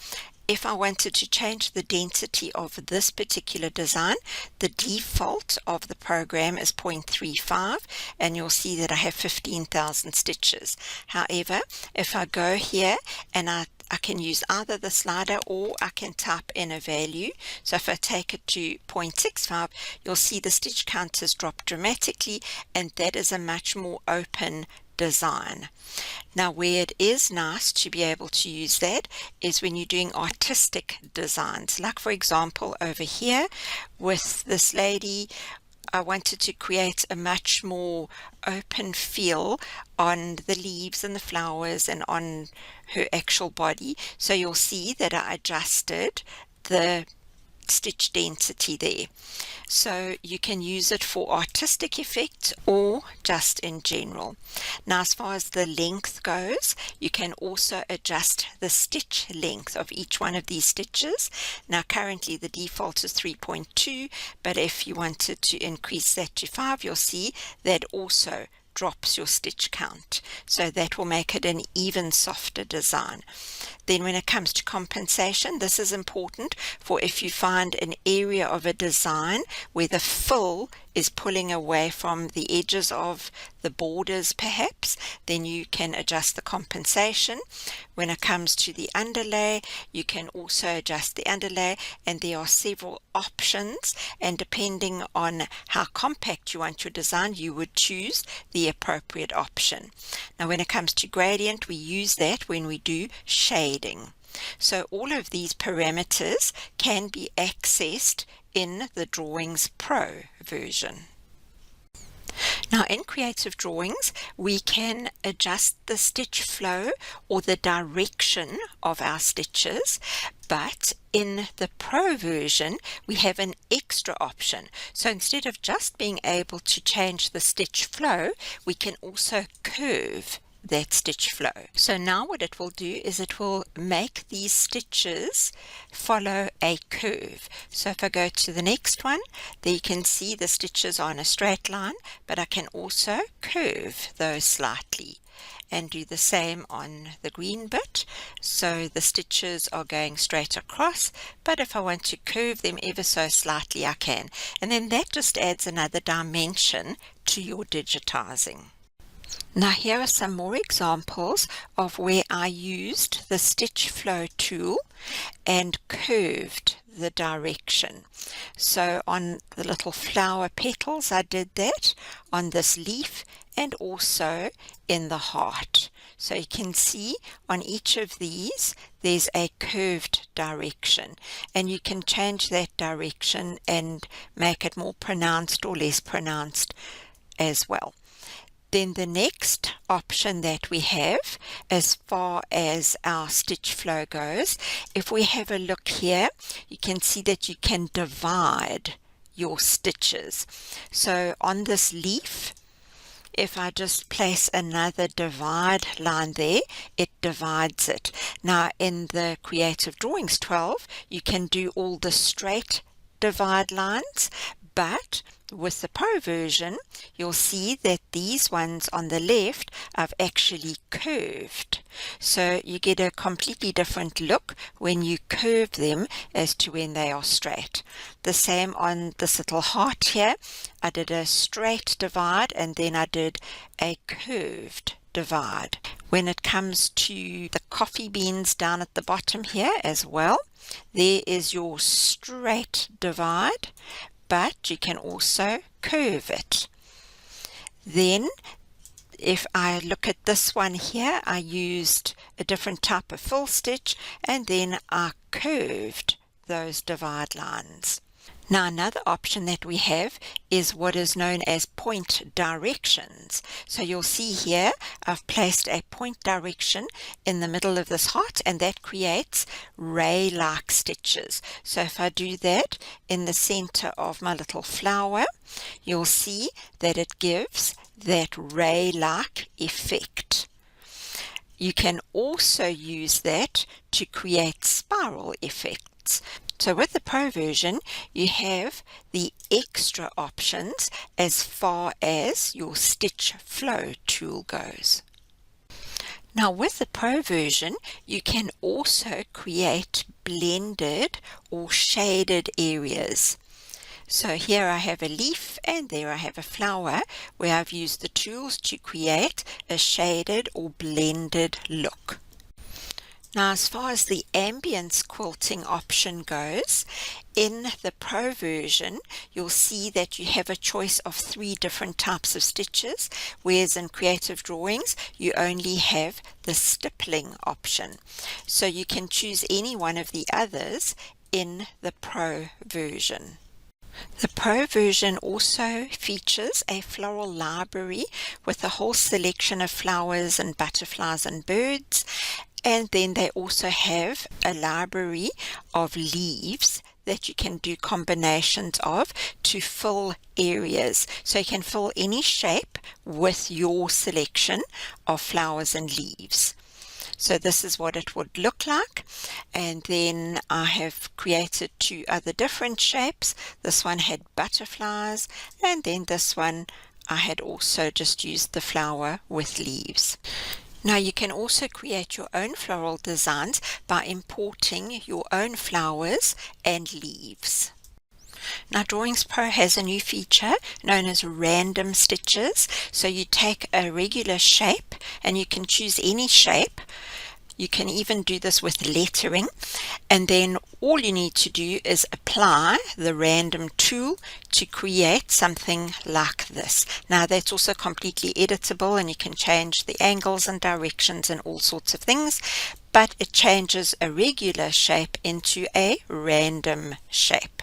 if I wanted to change the density of this particular design, the default of the program is 0.35, and you'll see that I have 15,000 stitches. However, if I go here and I can use either the slider or I can type in a value. So if I take it to 0.65, you'll see the stitch count has dropped dramatically, and that is a much more open design. Now where it is nice to be able to use that is when you're doing artistic designs, like for example over here with this lady. I wanted to create a much more open feel on the leaves and the flowers and on her actual body. So you'll see that I adjusted the stitch density there. So you can use it for artistic effects or just in general. Now as far as the length goes, you can also adjust the stitch length of each one of these stitches. Now currently the default is 3.2, but if you wanted to increase that to 5, you'll see that also drops your stitch count, so that will make it an even softer design. Then when it comes to compensation, this is important for if you find an area of a design where the fill is pulling away from the edges of the borders perhaps, then you can adjust the compensation. When it comes to the underlay, you can also adjust the underlay, and there are several options, and depending on how compact you want your design, you would choose the appropriate option. Now when it comes to gradient, we use that when we do shading. So all of these parameters can be accessed in the Drawings Pro version. Now in Creative Drawings, we can adjust the stitch flow or the direction of our stitches, but in the Pro version, we have an extra option. So instead of just being able to change the stitch flow, we can also curve that stitch flow. So now what it will do is it will make these stitches follow a curve. So if I go to the next one, there you can see the stitches are on a straight line, but I can also curve those slightly and do the same on the green bit. So the stitches are going straight across, but if I want to curve them ever so slightly, I can. And then that just adds another dimension to your digitizing. Now here are some more examples of where I used the stitch flow tool and curved the direction. So on the little flower petals I did that, on this leaf, and also in the heart. So you can see on each of these there's a curved direction, and you can change that direction and make it more pronounced or less pronounced as well. Then the next option that we have as far as our stitch flow goes, if we have a look here, you can see that you can divide your stitches. So on this leaf, if I just place another divide line there, it divides it. Now in the Creative Drawings 12, you can do all the straight divide lines, but with the Pro version, you'll see that these ones on the left I've actually curved. So you get a completely different look when you curve them as to when they are straight. The same on this little heart here. I did a straight divide and then I did a curved divide. When it comes to the coffee beans down at the bottom here as well, there is your straight divide, but you can also curve it. Then if I look at this one here, I used a different type of full stitch and then I curved those divide lines. Now another option that we have is what is known as point directions. So you'll see here I've placed a point direction in the middle of this heart, and that creates ray-like stitches. So if I do that in the center of my little flower, you'll see that it gives that ray-like effect. You can also use that to create spiral effects. So with the Pro version, you have the extra options as far as your stitch flow tool goes. Now with the Pro version, you can also create blended or shaded areas. So here I have a leaf and there I have a flower where I've used the tools to create a shaded or blended look. Now as far as the Ambience Quilting option goes, in the Pro version you'll see that you have a choice of 3 different types of stitches, whereas in Creative Drawings you only have the stippling option. So you can choose any one of the others in the Pro version. The Pro version also features a floral library with a whole selection of flowers and butterflies and birds. And then they also have a library of leaves that you can do combinations of to fill areas. So you can fill any shape with your selection of flowers and leaves. So this is what it would look like. And then I have created 2 other different shapes. This one had butterflies, and then this one I had also just used the flower with leaves. Now you can also create your own floral designs by importing your own flowers and leaves. Now Drawings Pro has a new feature known as random stitches. So you take a regular shape and you can choose any shape. You can even do this with lettering, and then all you need to do is apply the random tool to create something like this. Now that's also completely editable and you can change the angles and directions and all sorts of things, but it changes a regular shape into a random shape.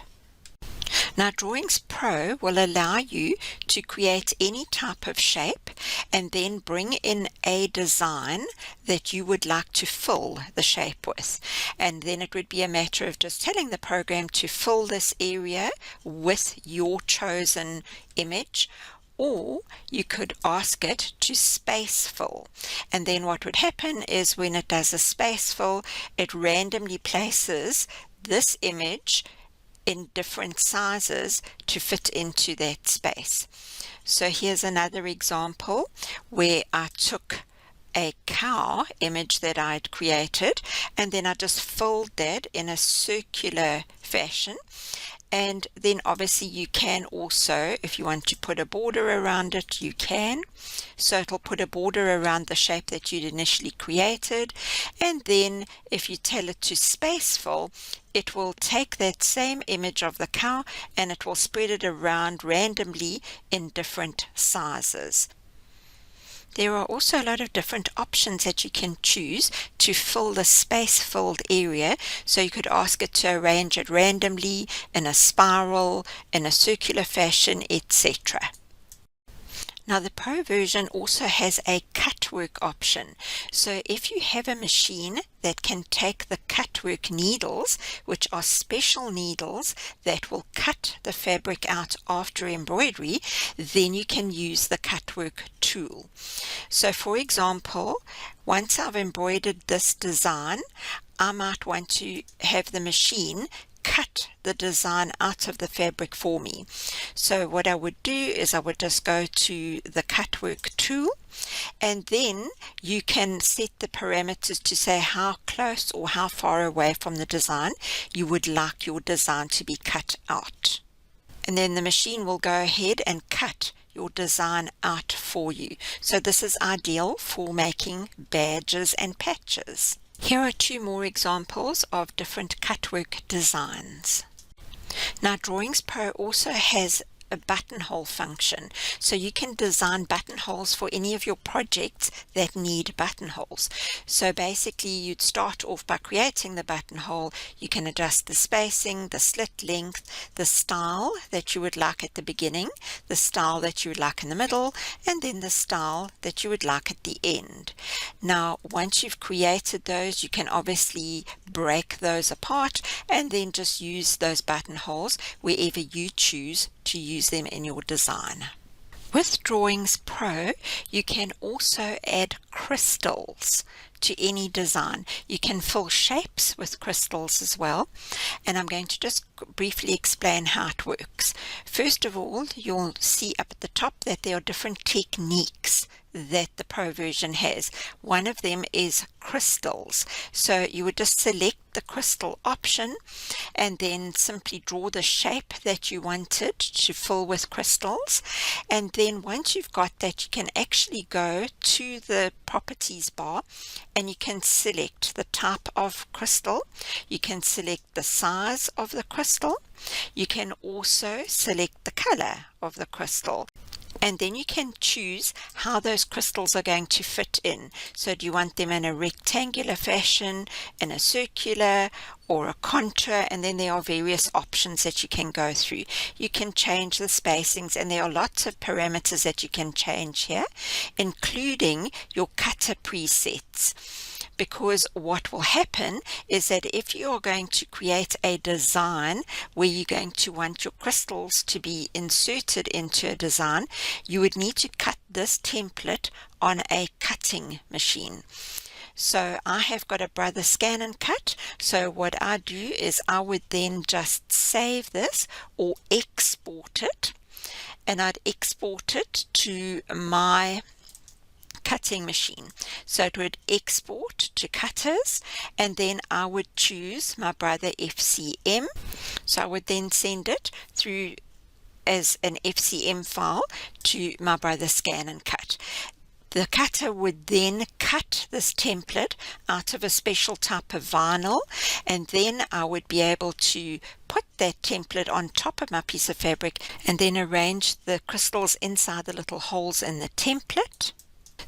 Now Drawings Pro will allow you to create any type of shape and then bring in a design that you would like to fill the shape with. And then it would be a matter of just telling the program to fill this area with your chosen image, or you could ask it to space fill. And then what would happen is when it does a space fill, it randomly places this image in different sizes to fit into that space. So here's another example where I took a cow image that I'd created, and then I just filled that in a circular fashion. And then obviously you can also, if you want to put a border around it, you can. So it'll put a border around the shape that you'd initially created. And then if you tell it to space fill, it will take that same image of the cow and it will spread it around randomly in different sizes. There are also a lot of different options that you can choose to fill the space-filled area. So you could ask it to arrange it randomly, in a spiral, in a circular fashion, etc. Now the Pro version also has a Cutwork option. So if you have a machine that can take the Cutwork needles, which are special needles that will cut the fabric out after embroidery, then you can use the Cutwork tool. So for example, once I've embroidered this design, I might want to have the machine cut the design out of the fabric for me. So what I would do is I would just go to the Cutwork tool, and then you can set the parameters to say how close or how far away from the design you would like your design to be cut out. And then the machine will go ahead and cut your design out for you. So this is ideal for making badges and patches. Here are two more examples of different Cutwork designs. Now Drawings Pro also has a buttonhole function, so you can design buttonholes for any of your projects that need buttonholes. So basically you'd start off by creating the buttonhole. You can adjust the spacing, the slit length, the style that you would like at the beginning, the style that you would like in the middle, and then the style that you would like at the end. Now once you've created those, you can obviously break those apart and then just use those buttonholes wherever you choose to use them in your design. With Drawings Pro, you can also add crystals to any design. You can fill shapes with crystals as well, and I'm going to just briefly explain how it works. First of all, you'll see up at the top that there are different techniques that the Pro version has. One of them is crystals. So you would just select the crystal option and then simply draw the shape that you wanted to fill with crystals. And then once you've got that, you can actually go to the properties bar and you can select the type of crystal. You can select the size of the crystal. You can also select the color of the crystal. And then you can choose how those crystals are going to fit in. So do you want them in a rectangular fashion, in a circular, or a contour? And then there are various options that you can go through. You can change the spacings, and there are lots of parameters that you can change here, including your cutter presets. Because what will happen is that if you are going to create a design where you're going to want your crystals to be inserted into a design, you would need to cut this template on a cutting machine. So I have got a Brother Scan and Cut. So what I do is I would then just save this or export it, and I'd export it to my cutting machine. So it would export to cutters, and then I would choose my Brother FCM. So I would then send it through as an FCM file to my Brother Scan and Cut. The cutter would then cut this template out of a special type of vinyl, and then I would be able to put that template on top of my piece of fabric and then arrange the crystals inside the little holes in the template.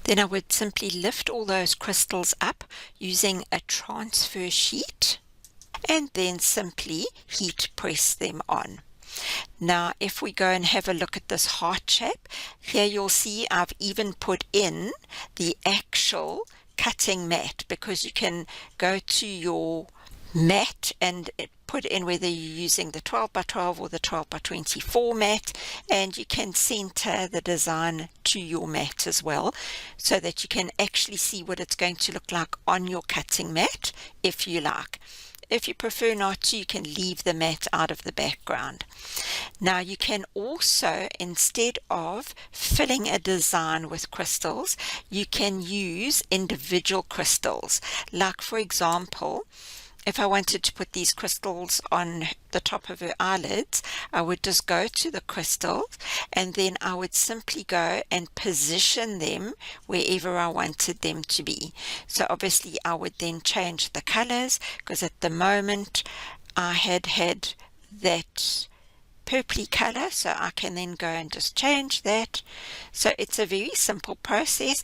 Then I would simply lift all those crystals up using a transfer sheet and then simply heat press them on. Now if we go and have a look at this heart shape, here you'll see I've even put in the actual cutting mat, because you can go to your mat and put in whether you're using the 12 by 12 or the 12 by 24 mat, and you can center the design to your mat as well, so that you can actually see what it's going to look like on your cutting mat if you like. If you prefer not to, you can leave the mat out of the background. Now you can also, instead of filling a design with crystals, you can use individual crystals. Like for example, if I wanted to put these crystals on the top of her eyelids, I would just go to the crystals and then I would simply go and position them wherever I wanted them to be. So obviously I would then change the colors, because at the moment I had that purpley color, so I can then go and just change that. So it's a very simple process,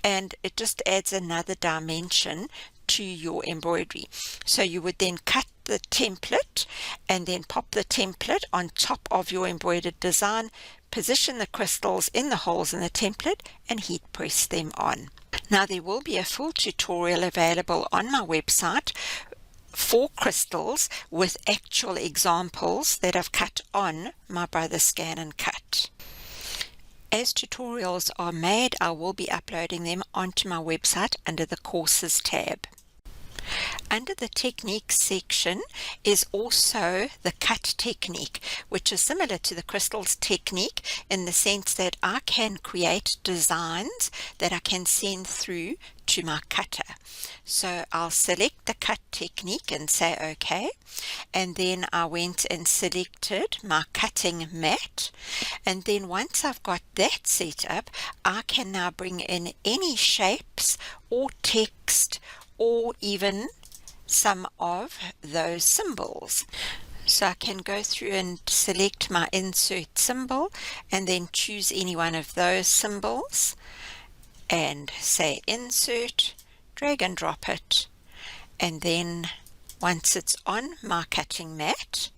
and it just adds another dimension to your embroidery. So you would then cut the template and then pop the template on top of your embroidered design, position the crystals in the holes in the template, and heat press them on. Now there will be a full tutorial available on my website for crystals with actual examples that I've cut on my Brother Scan and Cut. As tutorials are made, I will be uploading them onto my website under the Courses tab. Under the Techniques section is also the cut technique, which is similar to the crystals technique in the sense that I can create designs that I can send through to my cutter. So I'll select the cut technique and say OK, and then I went and selected my cutting mat, and then once I've got that set up, I can now bring in any shapes or text or even some of those symbols. So I can go through and select my insert symbol and then choose any one of those symbols and say insert, drag and drop it, and then once it's on my cutting mat,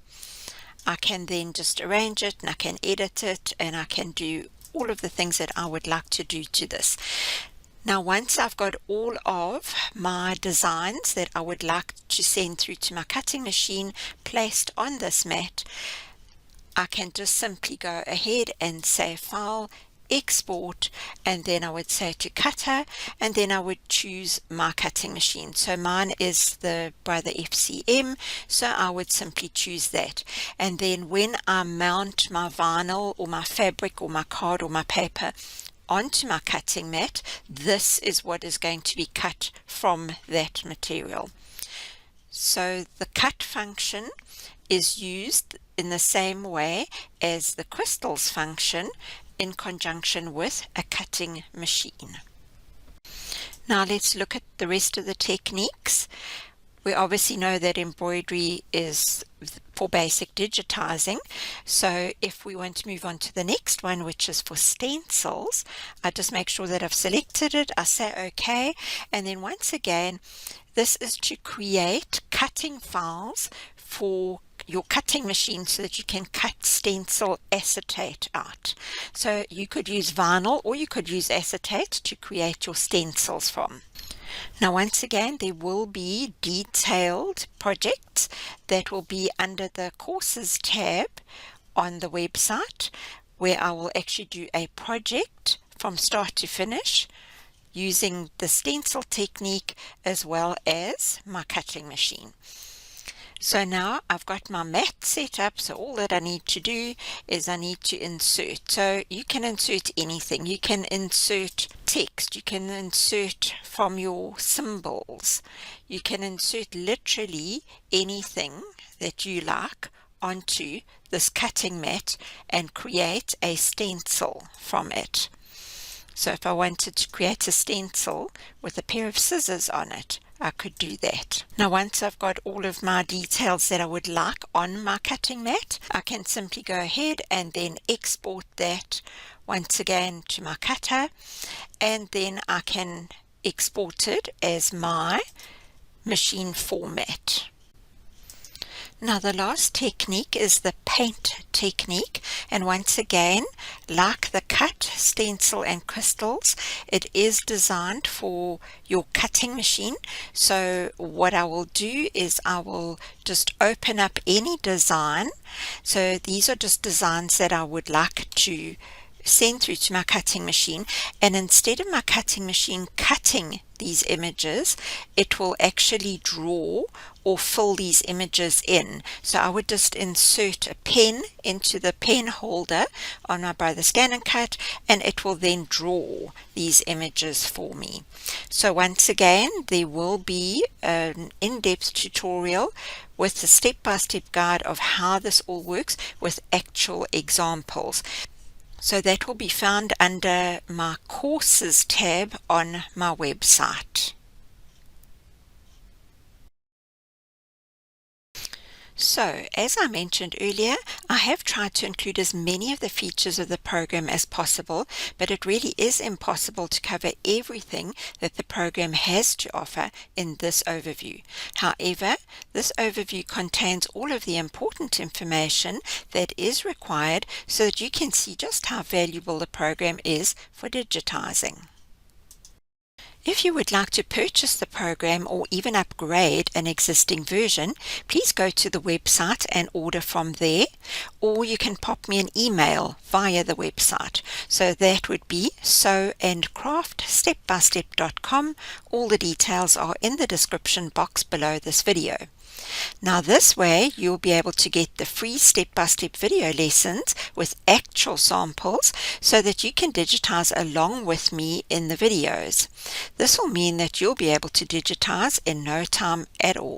I can then just arrange it and I can edit it and I can do all of the things that I would like to do to this. Now once I've got all of my designs that I would like to send through to my cutting machine placed on this mat, I can just simply go ahead and say File, Export, and then I would say to Cutter, and then I would choose my cutting machine. So mine is the Brother FCM, so I would simply choose that. And then when I mount my vinyl or my fabric or my card or my paper onto my cutting mat, this is what is going to be cut from that material. So the cut function is used in the same way as the crystals function in conjunction with a cutting machine. Now let's look at the rest of the techniques. We obviously know that embroidery is for basic digitizing, so if we want to move on to the next one, which is for stencils, I just make sure that I've selected it, I say OK, and then once again this is to create cutting files for your cutting machine so that you can cut stencil acetate out. So you could use vinyl or you could use acetate to create your stencils from. Now once again there will be detailed projects that will be under the Courses tab on the website, where I will actually do a project from start to finish using the stencil technique as well as my cutting machine. So now I've got my mat set up, so all that I need to do is I need to insert. So you can insert anything. You can insert text, you can insert from your symbols, you can insert literally anything that you like onto this cutting mat and create a stencil from it. So if I wanted to create a stencil with a pair of scissors on it, I could do that. Now once I've got all of my details that I would like on my cutting mat, I can simply go ahead and then export that once again to my cutter, and then I can export it as my machine format. Now the last technique is the paint technique, and once again, like the cut, stencil and crystals, it is designed for your cutting machine. So what I will do is I will just open up any design. So these are just designs that I would like to send through to my cutting machine, and instead of my cutting machine cutting these images, it will actually draw or fill these images in. So I would just insert a pen into the pen holder on my By the Scan and Cut, and it will then draw these images for me. So once again, there will be an in-depth tutorial with a step-by-step guide of how this all works with actual examples. So that will be found under my courses tab on my website. So, as I mentioned earlier, I have tried to include as many of the features of the program as possible, but it really is impossible to cover everything that the program has to offer in this overview. However, this overview contains all of the important information that is required so that you can see just how valuable the program is for digitizing. If you would like to purchase the program or even upgrade an existing version, please go to the website and order from there, or you can pop me an email via the website. So that would be sewandcraftstepbystep.com. All the details are in the description box below this video. Now this way you'll be able to get the free step-by-step video lessons with actual samples so that you can digitize along with me in the videos. This will mean that you'll be able to digitize in no time at all.